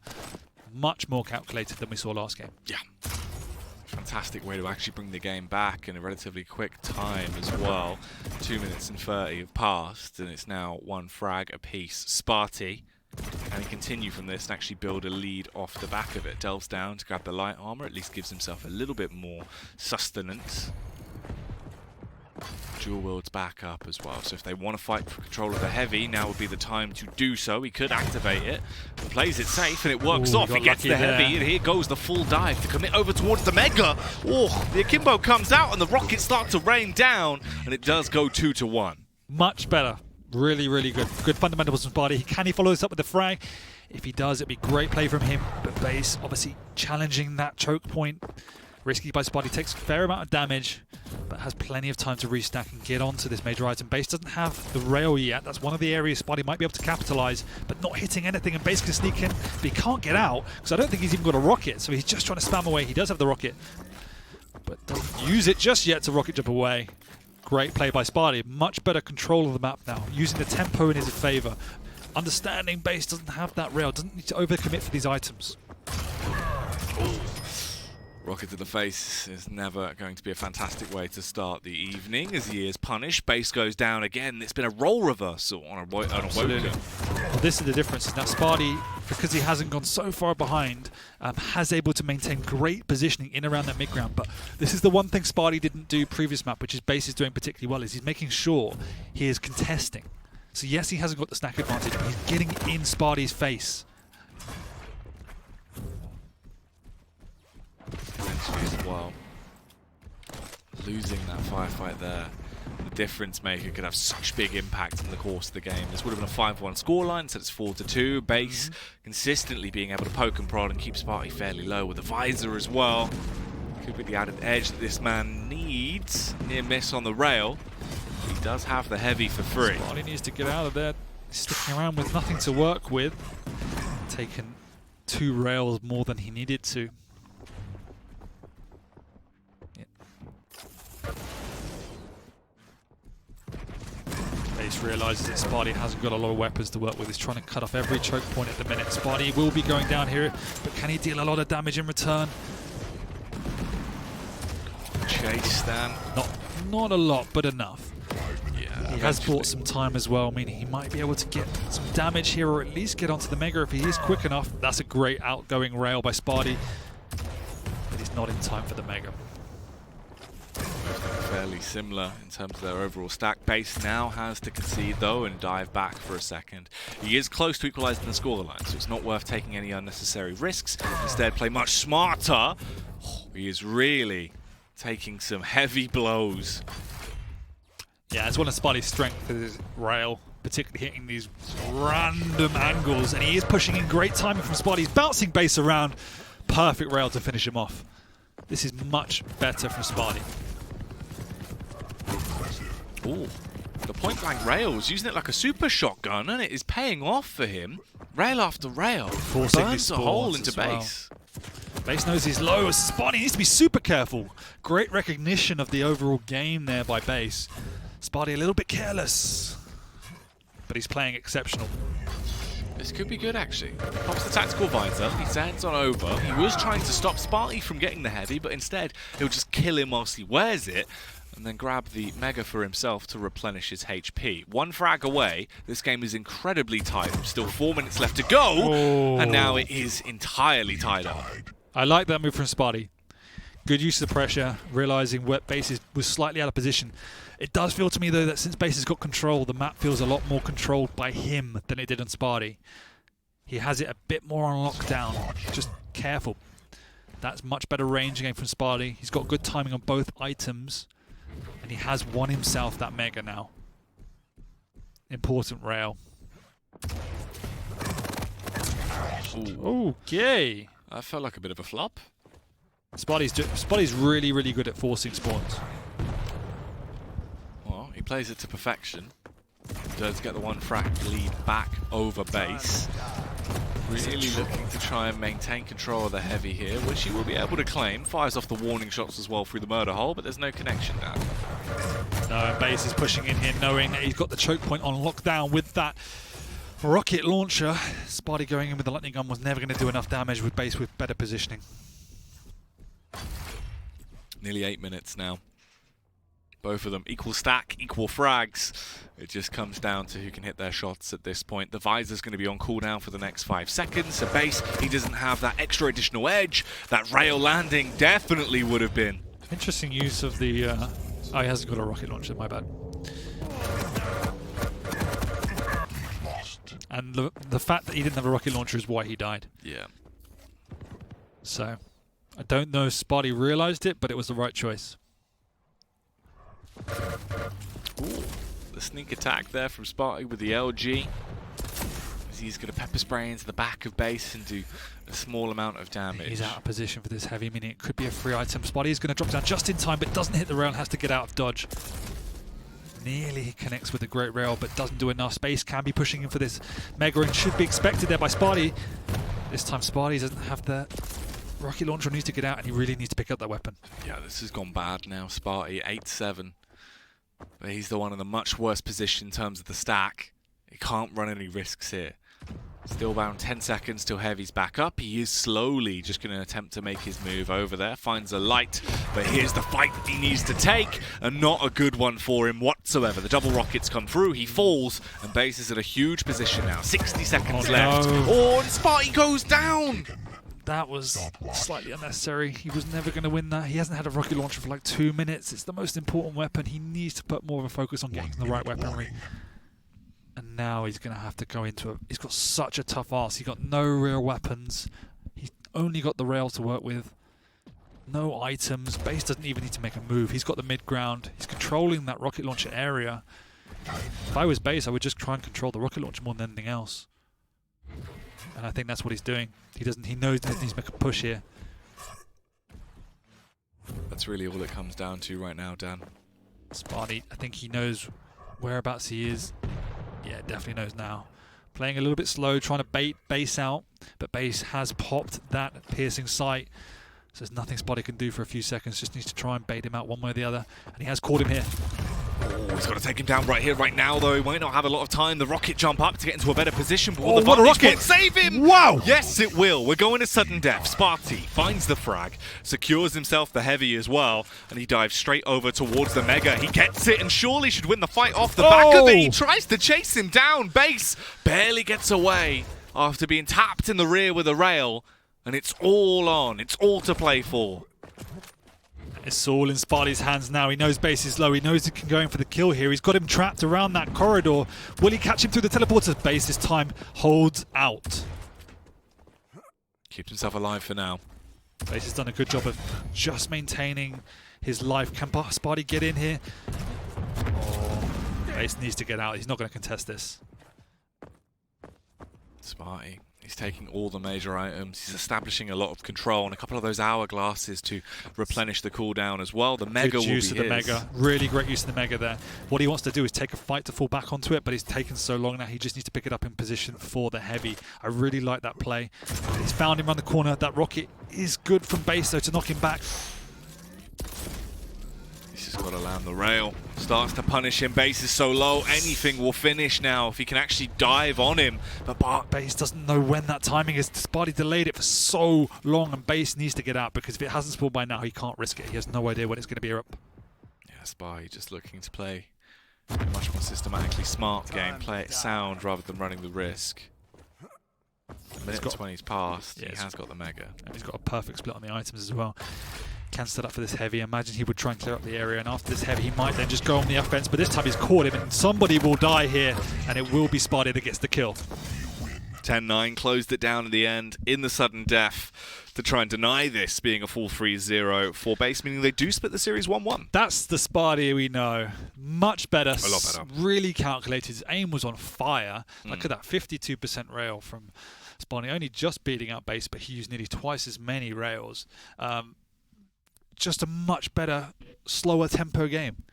Much more calculated than we saw last game. Yeah. Fantastic way to actually bring the game back in a relatively quick time as well. 2 minutes and 30 have passed, and it's now 1 frag apiece. Sparty, can he continue from this and actually build a lead off the back of it? Delves down to grab the light armor, at least gives himself a little bit more sustenance. Dual wields back up as well, so if they want to fight for control of the heavy, now would be the time to do so. He could activate it, plays it safe, and it works off. He gets the heavy, and here goes the full dive to commit over towards the Mega. Oh, the Akimbo comes out, and the rockets start to rain down, and it does go 2-1. Much better. Really, really good. Good fundamentals from Sparty. Can he follow this up with the frag? If he does, it'd be great play from him, but base obviously challenging that choke point. Risky by Sparty, takes a fair amount of damage, but has plenty of time to restack and get onto this major item. Base doesn't have the rail yet. That's one of the areas Sparty might be able to capitalize, but not hitting anything, and Base can sneak in, but he can't get out, because I don't think he's even got a rocket, so he's just trying to spam away. He does have the rocket, but doesn't use it just yet to rocket jump away. Great play by Sparty. Much better control of the map now, using the tempo in his favor. Understanding Base doesn't have that rail, doesn't need to overcommit for these items. Rocket to the face is never going to be a fantastic way to start the evening as he is punished. Base goes down again. It's been a role reversal on a Woken. Well, this is the difference, is that Spart1e, because he hasn't gone so far behind, has able to maintain great positioning in around that mid-ground. But this is the one thing Spart1e didn't do previous map, which his Base is doing particularly well, is he's making sure he is contesting. So yes, he hasn't got the snack advantage, but he's getting in Spart1e's face. As well. Losing that firefight there, the difference maker could have such big impact in the course of the game. This would have been a 5-1 scoreline, so it's 4-2. Base consistently being able to poke and prod and keep Spart1e fairly low with the visor as well. Could be the added edge that this man needs. Near miss on the rail. He does have the heavy for free. Spart1e needs to get out of there. He's sticking around with nothing to work with. Taken 2 rails more than he needed to. Base realizes that Spart1e hasn't got a lot of weapons to work with. He's trying to cut off every choke point at the minute. Spart1e will be going down here, but can he deal a lot of damage in return? Chase Stan. Not a lot, but enough. Yeah, he has bought some time as well, meaning he might be able to get some damage here, or at least get onto the Mega if he is quick enough. That's a great outgoing rail by Spart1e, but he's not in time for the Mega. Fairly similar in terms of their overall stack. Base now has to concede though and dive back for a second. He is close to equalising the scoreline, so it's not worth taking any unnecessary risks. Instead, play much smarter. He is really taking some heavy blows. Yeah, it's one of Spart1e's strengths, is his rail, particularly hitting these random angles, and he is pushing in great timing from Spart1e. He's bouncing Base around. Perfect rail to finish him off. This is much better from Spart1e. Ooh, the point-blank rails, using it like a super shotgun, and it is paying off for him. Rail after rail, Forcing burns a hole into Base. Well. Base knows he's low. Spart1e needs to be super careful. Great recognition of the overall game there by Base. Spart1e a little bit careless, but he's playing exceptional. This could be good, actually. Pops the tactical visor, he sends on over. He was trying to stop Spart1e from getting the heavy, but instead he'll just kill him whilst he wears it, and then grab the Mega for himself to replenish his HP. 1 frag away. This game is incredibly tight. Still 4 minutes left to go, and now it is entirely tied up. I like that move from Spart1e. Good use of the pressure, realizing where Base was slightly out of position. It does feel to me, though, that since Base has got control, the map feels a lot more controlled by him than it did on Spart1e. He has it a bit more on lockdown. Just careful. That's much better range again from Spart1e. He's got good timing on both items. And he has won himself that Mega now. Important rail. Ooh. Okay. That felt like a bit of a flop. Spart1e's really, really good at forcing spawns. Well, he plays it to perfection. Does get the 1 frag lead back over Base. Really looking to try and maintain control of the heavy here, which he will be able to claim. Fires off the warning shots as well through the murder hole, but there's no connection now. No, and Base is pushing in here, knowing that he's got the choke point on lockdown with that rocket launcher. Spart1e going in with the lightning gun was never going to do enough damage with Base with better positioning. Nearly 8 minutes now. Both of them equal stack, equal frags. It just comes down to who can hit their shots at this point. The visor's going to be on cooldown for the next 5 seconds. So Base, he doesn't have that extra additional edge. That rail landing definitely would have been. Interesting use of the... oh, he hasn't got a rocket launcher, my bad. And the fact that he didn't have a rocket launcher is why he died. Yeah. So, I don't know if Spart1e realized it, but it was the right choice. Ooh, the sneak attack there from Spart1e with the LG. He's going to pepper spray into the back of Base and do a small amount of damage. He's out of position for this heavy, meaning it could be a free item. Spart1e is going to drop down just in time, but doesn't hit the rail and has to get out of dodge. Nearly connects with the great rail, but doesn't do enough. Space can be pushing in for this Mega and should be expected there by Spart1e. This time Spart1e doesn't have the rocket launcher, needs to get out, and he really needs to pick up that weapon. Yeah, this has gone bad now. Spart1e 8-7. But he's the one in a much worse position in terms of the stack. He can't run any risks here. Still around 10 seconds till Heavy's back up. He is slowly just going to attempt to make his move over there. Finds a light, but here's the fight he needs to take, and not a good one for him whatsoever. The double rockets come through, he falls, and Base is at a huge position now. 60 seconds left. No. Oh, and Spart1e goes down! That was slightly unnecessary. He was never going to win that. He hasn't had a rocket launcher for like 2 minutes. It's the most important weapon. He needs to put more of a focus on getting the right weaponry. And now he's going to have to go into it. He's got such a tough arse. He's got no real weapons. He's only got the rail to work with. No items. Base doesn't even need to make a move. He's got the mid ground. He's controlling that rocket launcher area. If I was Base, I would just try and control the rocket launcher more than anything else. And I think that's what he's doing. He knows he needs to make a push here. That's really all it comes down to right now, Dan. Spart1e, I think he knows whereabouts he is. Yeah, definitely knows now. Playing a little bit slow, trying to bait Base out, but Base has popped that piercing sight. So there's nothing Spart1e can do for a few seconds. Just needs to try and bait him out one way or the other. And he has caught him here. Oh, he's got to take him down right here, right now, though. He might not have a lot of time. The rocket jump up to get into a better position, but Oh, the what a rocket rocket! Save him! Wow! Yes, it will. We're going to sudden death. Spart1e finds the frag, secures himself the heavy as well, and he dives straight over towards the Mega. He gets it and surely should win the fight off the back of it. He tries to chase him down. Base barely gets away after being tapped in the rear with a rail, and it's all on. It's all to play for. It's all in Spart1e's hands now. He knows Base is low. He knows he can go in for the kill here. He's got him trapped around that corridor. Will he catch him through the teleporter? Base this time holds out. Keeps himself alive for now. Base has done a good job of just maintaining his life. Can Spart1e get in here? Oh, Base needs to get out. He's not going to contest this. Spart1e. He's taking all the major items. He's establishing a lot of control and a couple of those hourglasses to replenish the cooldown as well. The Mega will be his. Good use of the Mega. Really great use of the Mega there. What he wants to do is take a fight to fall back onto it, but he's taken so long now. He just needs to pick it up in position for the heavy. I really like that play. He's found him around the corner. That rocket is good from Base though to knock him back. He's just got to land the rail. Starts to punish him. Base is so low. Anything will finish now if he can actually dive on him. But Base doesn't know when that timing is. Spart1e delayed it for so long, and Base needs to get out because if it hasn't spawned by now, he can't risk it. He has no idea when it's going to be up. Yeah, Spart1e just looking to play a much more systematically smart game. Play it sound rather than running the risk. A minute and 20's passed. Yeah, he has got the Mega. And he's got a perfect split on the items as well. Can set up for this heavy. Imagine he would try and clear up the area, and after this heavy, he might then just go on the offense. But this time he's caught him, and somebody will die here, and it will be Spart1e that gets the kill. 10-9 closed it down in the end in the sudden death to try and deny this being a full 3-0 for Base, meaning they do split the series 1-1. That's the Spart1e we know. Much better. A lot better. Really calculated. His aim was on fire. Look at that 52% rail from Spart1e, only just beating out Base, but he used nearly twice as many rails. Just a much better, slower tempo game.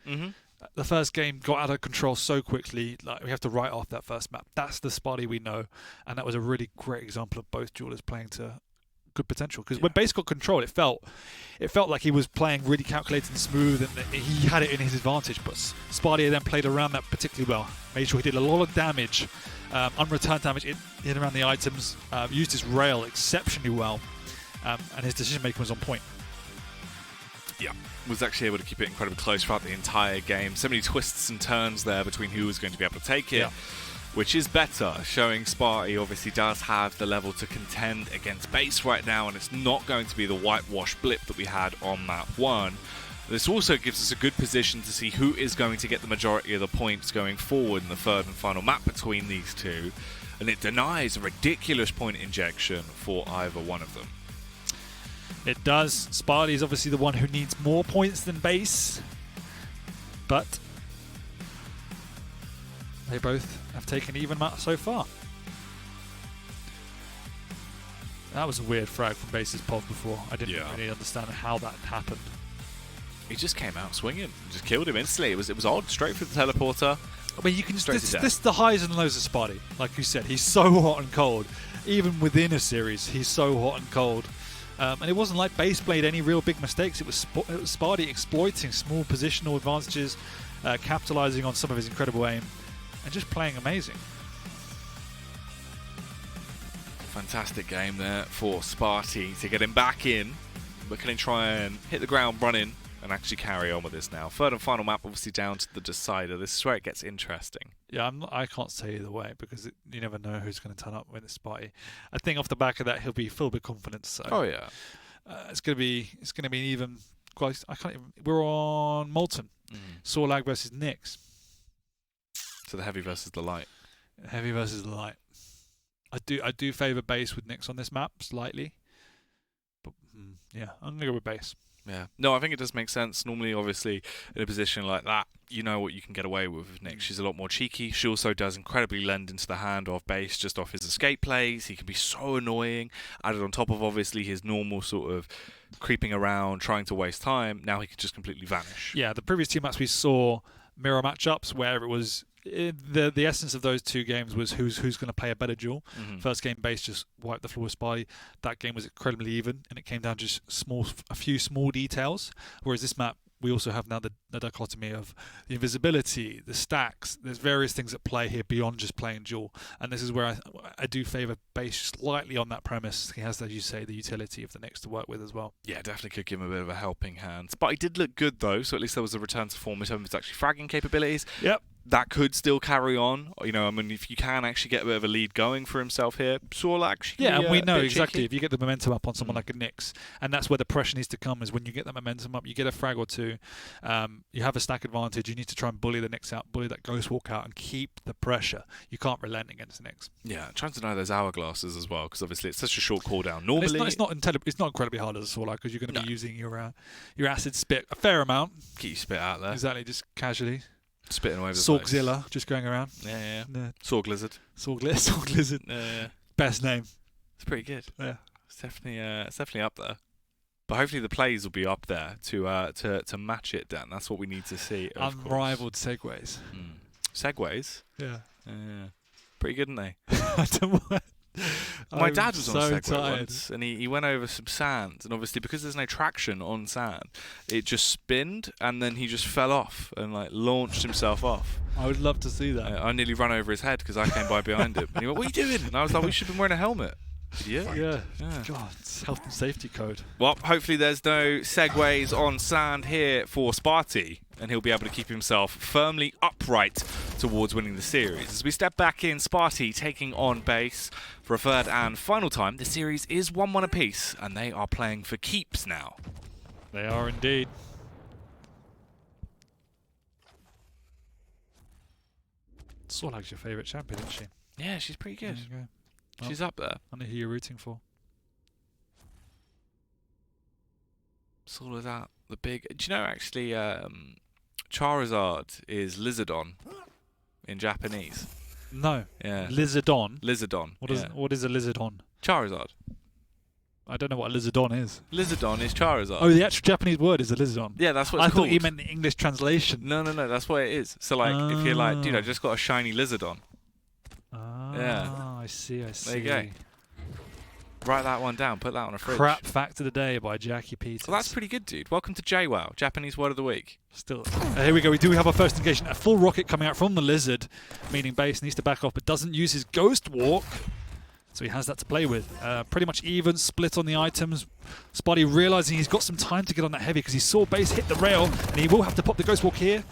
The first game got out of control so quickly, like we have to write off that first map. That's the Spart1e we know, and that was a really great example of both duelers playing to good potential. Because when Base got control, it felt like he was playing really calculated and smooth, and he had it in his advantage. But Spart1e then played around that particularly well. Made sure he did a lot of damage, unreturned damage in around the items. Used his rail exceptionally well, and his decision making was on point. Yeah, was actually able to keep it incredibly close throughout the entire game. So many twists and turns there between who was going to be able to take it, which is better, showing Spart1e obviously does have the level to contend against Base right now, and it's not going to be the whitewash blip that we had on map 1. This also gives us a good position to see who is going to get the majority of the points going forward in the third and final map between these two, and it denies a ridiculous point injection for either one of them. It does. Spart1e is obviously the one who needs more points than Base, but they both have taken even amount so far. That was a weird frag from Base's pod before. I didn't really understand how that happened. He just came out swinging, just killed him instantly. It was odd, straight through the teleporter. I mean, you can just this is the highs and lows of Spart1e. Like you said, he's so hot and cold. Even within a series, he's so hot and cold. And it wasn't like Base played any real big mistakes. It was Spart1e exploiting small positional advantages, capitalizing on some of his incredible aim, and just playing amazing. Fantastic game there for Spart1e to get him back in. But can he try and hit the ground running and actually carry on with this now? Third and final map, obviously down to the decider. This is where it gets interesting. Yeah, I can't say either way because you never know who's going to turn up when it's Spart1e. I think off the back of that, he'll be filled with confidence. So, oh yeah, it's going to be an even. Quite, I can't even. We're on Molten. Sorlag versus Nyx. So the heavy versus the light. Heavy versus the light. I do favour base with Nyx on this map slightly. But yeah, I'm going to go with base. Yeah. No, I think it does make sense. Normally, obviously, in a position like that, you know what you can get away with Nyx. She's a lot more cheeky. She also does incredibly lend into the hand of base just off his escape plays. He can be so annoying. Added on top of, obviously, his normal sort of creeping around, trying to waste time. Now he can just completely vanish. Yeah, the previous two maps we saw mirror matchups where it was the essence of those two games was who's going to play a better duel. First game, base just wiped the floor with Spy. That game was incredibly even, and it came down to just a few small details. Whereas this map, we also have now the dichotomy of the invisibility, the stacks. There's various things at play here beyond just playing duel, and this is where I do favour base slightly on that premise. He has, as you say, the utility of the Nyx to work with as well. Yeah, definitely could give him a bit of a helping hand. But he did look good though, so at least there was a return to form in terms of his actually fragging capabilities. Yep. That could still carry on. You know, I mean, if you can actually get a bit of a lead going for himself here, Sorlag actually. Yeah, and we know exactly cheeky. if you get the momentum up on someone like a Nyx, and that's where the pressure needs to come. Is when you get that momentum up, you get a frag or two, you have a stack advantage. You need to try and bully the Nyx out, bully that Ghost Walk out, and keep the pressure. You can't relent against the Nyx. Yeah, trying to know those hourglasses as well, because obviously it's such a short cooldown. Normally, it's not incredibly hard as a Sorlag because you're going to be using your acid spit a fair amount. Keep your spit out there. Exactly, just casually. Spitting away the Sorgzilla, just going around. Yeah. No. Sorg Lizard. Sorg Lizard. Yeah. Best name. It's pretty good. Yeah. It's definitely up there. But hopefully the plays will be up there to match it, Dan. That's what we need to see. Unrivaled segues. Segways? Yeah. Pretty good, aren't they? I don't know. My dad was on a Segway tired. once, and he went over some sand, and obviously because there's no traction on sand, it just spinned, and then he just fell off and like launched himself off. I would love to see that. I nearly ran over his head because I came by behind him, and he went, "What are you doing?" And I was like, "We should have been wearing a helmet." Yeah. God, it's health and safety code. Well, hopefully there's no segways on sand here for Spart1e, and he'll be able to keep himself firmly upright towards winning the series. As we step back in, Spart1e taking on base for a third and final time. The series is 1-1 apiece, and they are playing for keeps now. They are indeed. Sorlag's your favourite champion, isn't she? Yeah, she's pretty good. There you go. She's up there. I know who you're rooting for. It's all of that. The big. Do you know actually, Charizard is Lizardon in Japanese? No. Yeah. Lizardon. Lizardon. What is a Lizardon? Charizard. I don't know what a Lizardon is. Lizardon is Charizard. Oh, the actual Japanese word is a Lizardon. Yeah, that's what it's I called. thought you meant the English translation. No, that's what it is. So like, if you're like, dude, I just got a shiny Lizardon. Yeah. I see. There you go. Write that one down. Put that on a fridge. Crap fact of the day by Jackie Peters. Well, that's pretty good, dude. Welcome to JWoww, Japanese word of the week. Still. Here we go. We do have our first engagement. A full rocket coming out from the Lizard, meaning base needs to back off, but doesn't use his Ghost Walk. So he has that to play with. Pretty much even split on the items. Spotty realizing he's got some time to get on that heavy because he saw base hit the rail, and he will have to pop the Ghost Walk here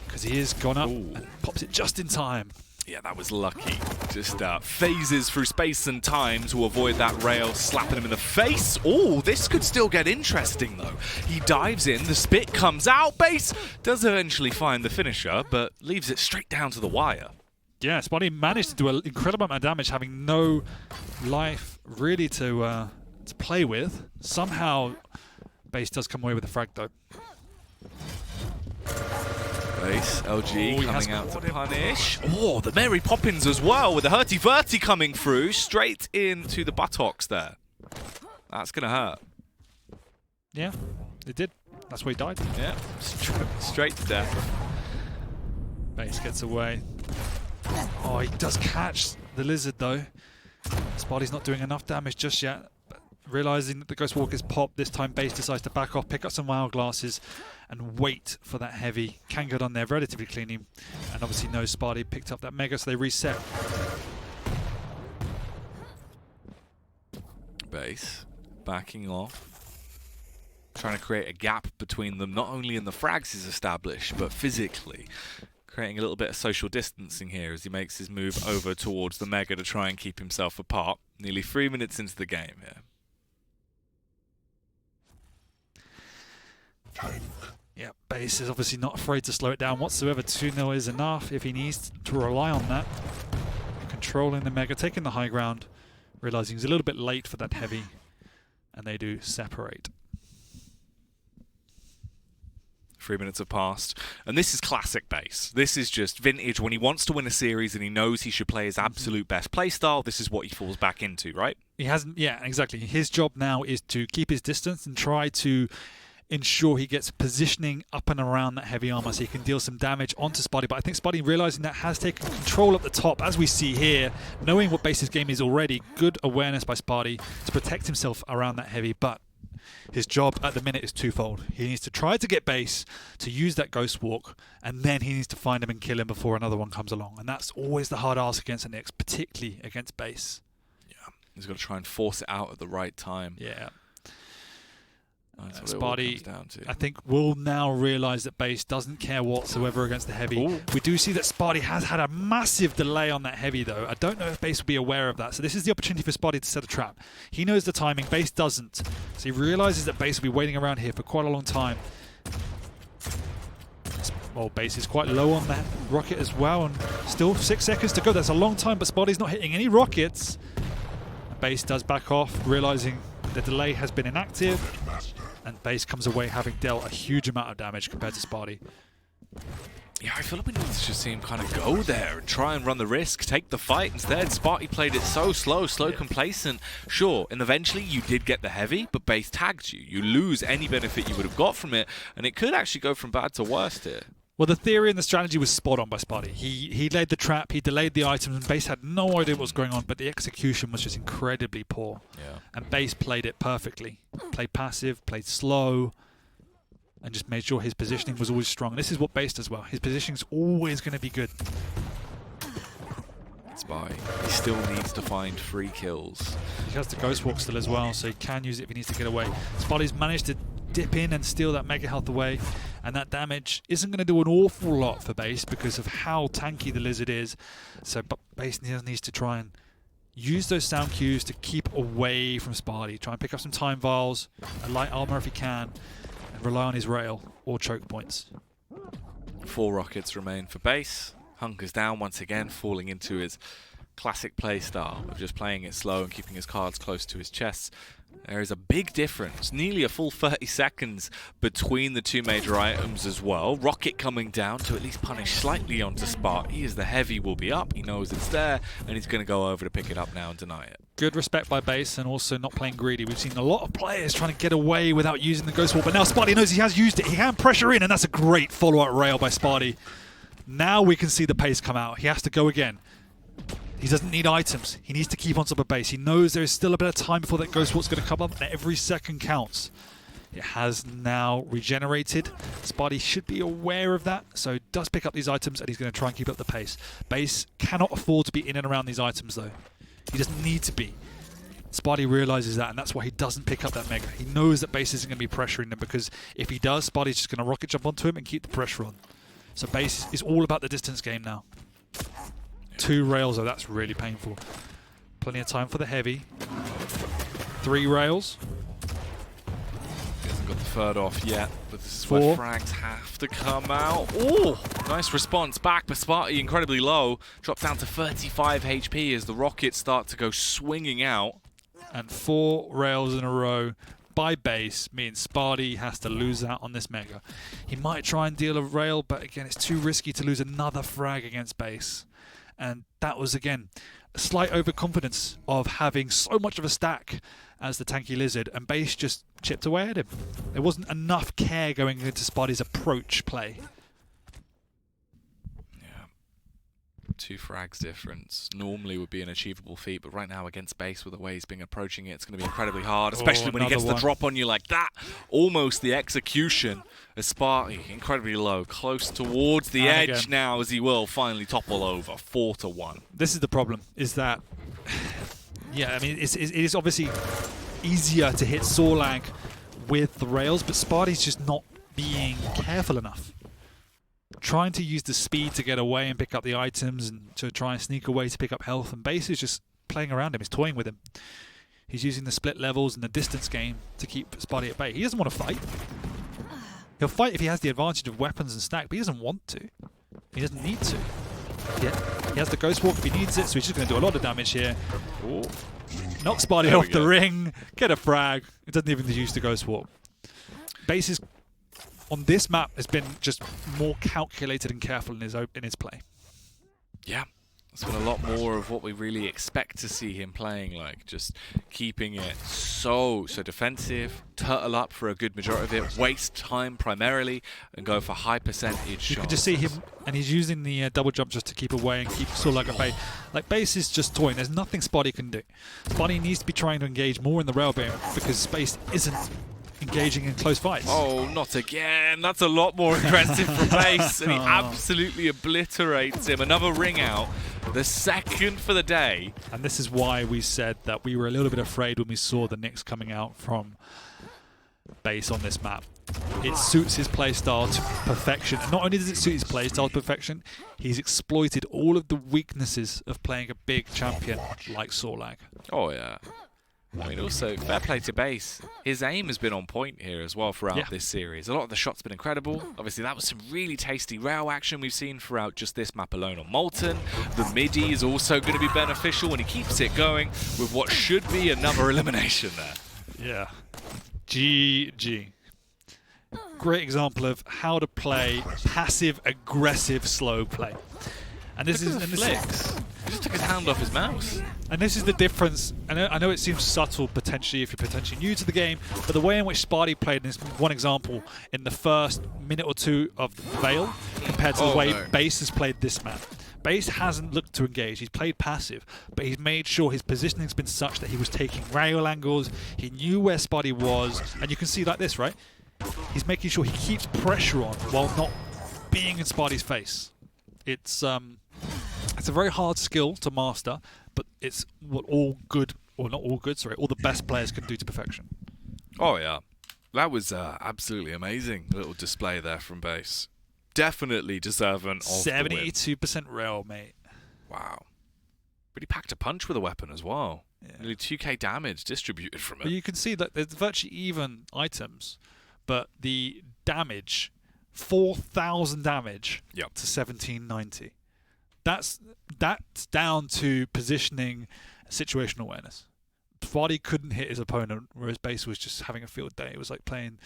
because he is gone up and pops it just in time. Yeah, that was lucky. Just phases through space and time to avoid that rail slapping him in the face. Oh, this could still get interesting, though. He dives in, the spit comes out. Base does eventually find the finisher, but leaves it straight down to the wire. Yeah, Spotty managed to do an incredible amount of damage, having no life really to play with. Somehow, base does come away with the frag, though. Base, LG coming out to punish. Oh, the Mary Poppins as well, with the hurty-verty coming through, straight into the buttocks there. That's going to hurt. Yeah, it did. That's where he died. Yeah, straight to death. Base gets away. Oh, he does catch the Lizard, though. Spotty's not doing enough damage just yet. But realizing that the Ghost Walk is popped, this time base decides to back off, pick up some hourglasses, and wait for that heavy. Can get on there relatively cleanly, and obviously knows Spotty picked up that Mega, so they reset. base, backing off, trying to create a gap between them, not only in the frags he's established, but physically. Creating a little bit of social distancing here as he makes his move over towards the Mega to try and keep himself apart. Nearly 3 minutes into the game here. Yeah, Base is obviously not afraid to slow it down whatsoever. 2-0 is enough if he needs to rely on that. Controlling the Mega, taking the high ground, realizing he's a little bit late for that heavy, and they do separate. 3 minutes have passed, and this is classic Base. This is just vintage. When he wants to win a series and he knows he should play his absolute best playstyle, this is what he falls back into, right? He hasn't, yeah, exactly. His job now is to keep his distance and try to ensure he gets positioning up and around that heavy armor so he can deal some damage onto Spart1e. But I think Spart1e, realizing that, has taken control up the top, as we see here, knowing what Base's game is already. Good awareness by Spart1e to protect himself around that heavy, but his job at the minute is twofold. He needs to try to get Base to use that Ghost Walk, and then he needs to find him and kill him before another one comes along. And that's always the hard ask against the Nyx, particularly against Base. Yeah, he's got to try and force it out at the right time. Yeah. Spart1e, I think, will now realize that Base doesn't care whatsoever against the heavy. Ooh. We do see that Spart1e has had a massive delay on that heavy, though. I don't know if Base will be aware of that. So this is the opportunity for Spart1e to set a trap. He knows the timing. Base doesn't. So he realizes that Base will be waiting around here for quite a long time. Well, Base is quite low on that rocket as well, and still 6 seconds to go. That's a long time, but Spart1e's not hitting any rockets. Base does back off, realizing the delay has been inactive, and Base comes away having dealt a huge amount of damage compared to Spart1e. Yeah, I feel like we need to just see him kind of go there and try and run the risk, take the fight. Instead, Spart1e played it so slow, complacent. Sure, and eventually you did get the heavy, but Base tagged you. You lose any benefit you would have got from it, and it could actually go from bad to worst here. Well, the theory and the strategy was spot on by Spart1e. He laid the trap, he delayed the items, and Base had no idea what was going on, but the execution was just incredibly poor. Yeah. And Base played it perfectly. Played passive, played slow, and just made sure his positioning was always strong. And this is what Base does well. His positioning's always going to be good. Spart1e, he still needs to find 3 kills. He has the Ghost Walk still as well, so he can use it if he needs to get away. Spart1e's managed to dip in and steal that Mega Health away, and that damage isn't going to do an awful lot for Base because of how tanky the Lizard is. So Base needs to try and use those sound cues to keep away from Spart1e. Try and pick up some time vials, a light armor if he can, and rely on his rail or choke points. 4 rockets remain for Base. Hunkers down once again, falling into his classic play style of just playing it slow and keeping his cards close to his chest. There is a big difference, nearly a full 30 seconds between the 2 major items as well. Rocket coming down to at least punish slightly onto Spart1e as the heavy will be up. He knows it's there, and he's going to go over to pick it up now and deny it. Good respect by Base, and also not playing greedy. We've seen a lot of players trying to get away without using the Ghost Walk, but now Spart1e knows he has used it. He can pressure in, and that's a great follow-up rail by Spart1e. Now we can see the pace come out. He has to go again. He doesn't need items. He needs to keep on top of Base. He knows there is still a bit of time before that Ghost Walk's going to come up, and every second counts. It has now regenerated. Spart1e should be aware of that, so does pick up these items, and he's going to try and keep up the pace. Base cannot afford to be in and around these items, though. He doesn't need to be. Spart1e realizes that, and that's why he doesn't pick up that Mega. He knows that Base isn't going to be pressuring him, because if he does, Spart1e's just going to rocket jump onto him and keep the pressure on. So Base is all about the distance game now. 2 rails, though, that's really painful. Plenty of time for the heavy. 3 rails. He hasn't got the 3rd off yet, but this is 4. where frags have to come out. Oh, nice response back, but Spart1e incredibly low. Dropped down to 35 HP as the rockets start to go swinging out. And 4 rails in a row by Base means Spart1e has to lose out on this Mega. He might try and deal a rail, but again, it's too risky to lose another frag against Base. And that was, again, a slight overconfidence of having so much of a stack as the tanky Lizard, and Base just chipped away at him. There wasn't enough care going into Spart1e's approach play. 2 frags difference normally would be an achievable feat, but right now against Base, with the way he's been approaching it, it's going to be incredibly hard, especially when he gets the drop on you like that. Almost the execution as Spart1e, incredibly low, close towards the edge now, as he will finally topple over, 4-1. This is the problem, is that, yeah, I mean, it is obviously easier to hit Sorlag with the rails, but Sparty's just not being careful enough. Trying to use the speed to get away and pick up the items and to try and sneak away to pick up health, and Base is just playing around him. He's toying with him. He's using the split levels and the distance game to keep Spart1e at bay. He doesn't want to fight. He'll fight if he has the advantage of weapons and stack, but he doesn't want to. He doesn't need to. He has the Ghost Walk if he needs it, so he's just going to do a lot of damage here. Ooh. Knock Spart1e off the ring, get a frag. It doesn't even use the Ghost Walk. Base is, on this map, has been just more calculated and careful in his play. Yeah. It's been a lot more of what we really expect to see him playing like. Just keeping it so defensive, turtle up for a good majority of it, waste time primarily, and go for high percentage shots. You can just see him, and he's using the double jump just to keep away and keep Sorlag at bay. Like, Base is just toying. There's nothing Spart1e can do. Spart1e needs to be trying to engage more in the rail beam because Base isn't engaging in close fights. Oh, not again. That's a lot more aggressive from Base, and he absolutely obliterates him. Another ring out. The second for the day. And this is why we said that we were a little bit afraid when we saw the Nyx coming out from Base on this map. It suits his playstyle to perfection. And not only does it suit his playstyle to perfection, he's exploited all of the weaknesses of playing a big champion like Sorlag. Oh, yeah. I mean, also, fair play to Base. His aim has been on point here as well throughout this series. A lot of the shots have been incredible. Obviously, that was some really tasty rail action we've seen throughout just this map alone on Molten. The midi is also going to be beneficial when he keeps it going with what should be another elimination there. Yeah. GG. Great example of how to play passive, aggressive, slow play. And this is flicks. He just took his hand off his mouse. And this is the difference. I know it seems subtle potentially if you're potentially new to the game, but the way in which Spart1e played in this one example in the first minute or two of Veil compared to the way Base has played this map. Base hasn't looked to engage. He's played passive, but he's made sure his positioning's been such that he was taking rail angles. He knew where Spart1e was, and you can see like this, right? He's making sure he keeps pressure on while not being in Spart1e's face. It's a very hard skill to master, but it's what all good, or not all good, sorry, all the best players can do to perfection. Oh, yeah. That was absolutely amazing little display there from Base. Definitely deserving of 72% rail, mate. Wow. But he packed a punch with a weapon as well. Yeah. Nearly 2k damage distributed from it. But you can see that there's virtually even items, but the damage, 4,000 damage to 1790. That's down to positioning, situational awareness. Spart1e couldn't hit his opponent, whereas Base was just having a field day. It was like playing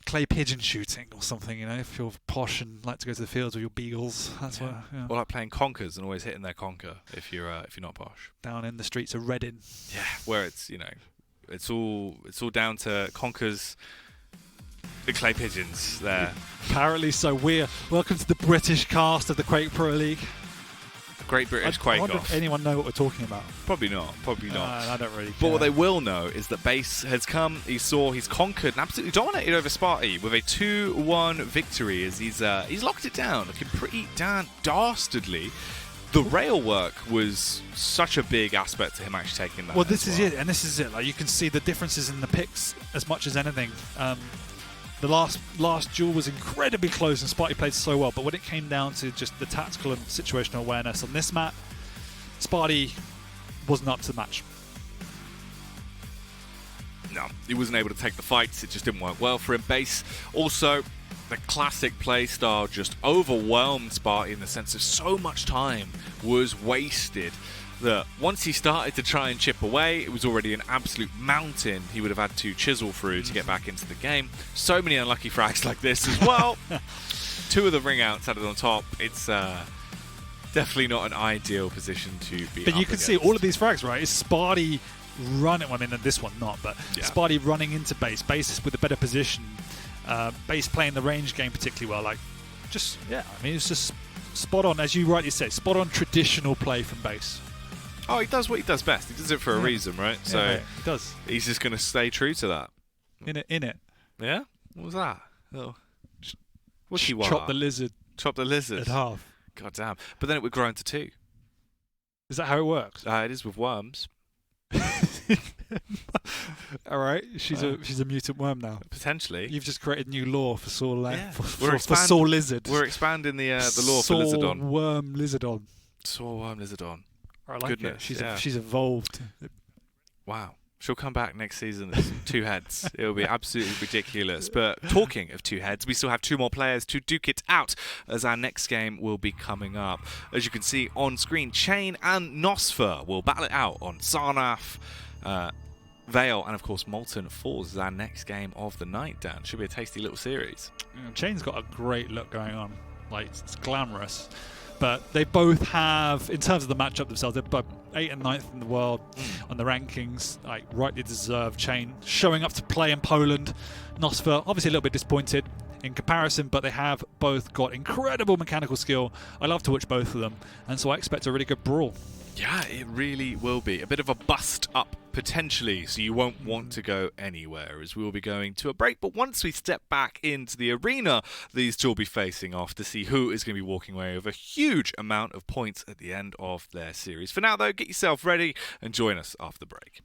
clay pigeon shooting or something, you know, if you're posh and like to go to the fields with your beagles. That's what. Yeah. Or like playing conkers and always hitting their conker if you're not posh. Down in the streets of Reading. Yeah, where it's, you know, it's all down to conkers. The clay pigeons there. Apparently so. Welcome to the British cast of the Quake Pro League. The Great British Quake Off. I wonder off. if anyone know what we're talking about. Probably not. I don't really care. But what they will know is that Base has come, he's conquered and absolutely dominated over Spart1e with a 2-1 victory as he's locked it down, looking pretty damn dastardly. The rail work was such a big aspect to him actually taking that. Well, this is it. Like, you can see the differences in the picks as much as anything. The last duel was incredibly close and Spart1e played so well, but when it came down to just the tactical and situational awareness on this map, Spart1e wasn't up to the match. No, he wasn't able to take the fights, it just didn't work well for him. Base, also, the classic play style just overwhelmed Spart1e in the sense of so much time was wasted. That once he started to try and chip away, it was already an absolute mountain he would have had to chisel through to get back into the game. So many unlucky frags like this as well. 2 of the ring outs added on top. It's definitely not an ideal position to be. But you can see all of these frags, right? It's Spart1e running. I mean, this one not, but Spart1e running into Base. Base with a better position. Base playing the range game particularly well. Like, I mean, it's just spot on, as you rightly said, spot on traditional play from Base. Oh, he does what he does best. He does it for a reason, right? So yeah, he does. He's just going to stay true to that. In it. Yeah? What was that? Oh. Chop the lizard. Chop the lizard. At half. God damn. But then it would grow into 2. Is that how it works? It is with worms. All right, she's a mutant worm now. Potentially. You've just created new lore for Saw for expand- Saw Lizard. We're expanding the lore for Lizardon. Worm Lizardon. Saw worm Lizardon. I like Goodness, it. She's evolved. Wow. She'll come back next season as 2 heads. It'll be absolutely ridiculous. But talking of 2 heads, we still have 2 more players to duke it out as our next game will be coming up. As you can see on screen, Chain and Nosfer will battle it out on Sarnath, Vale, and of course Molten Falls is our next game of the night, Dan. Should be a tasty little series. Chain's got a great look going on. Like, it's glamorous. But they both have, in terms of the matchup themselves, they're both 8th and 9th in the world on the rankings. Like, rightly deserved. Chain showing up to play in Poland. Nosfer, obviously a little bit disappointed in comparison, but they have both got incredible mechanical skill. I love to watch both of them, and so I expect a really good brawl. Yeah, it really will be. A bit of a bust up potentially, so you won't want to go anywhere as we will be going to a break. But once we step back into the arena, these two will be facing off to see who is going to be walking away with a huge amount of points at the end of their series. For now, though, get yourself ready and join us after the break.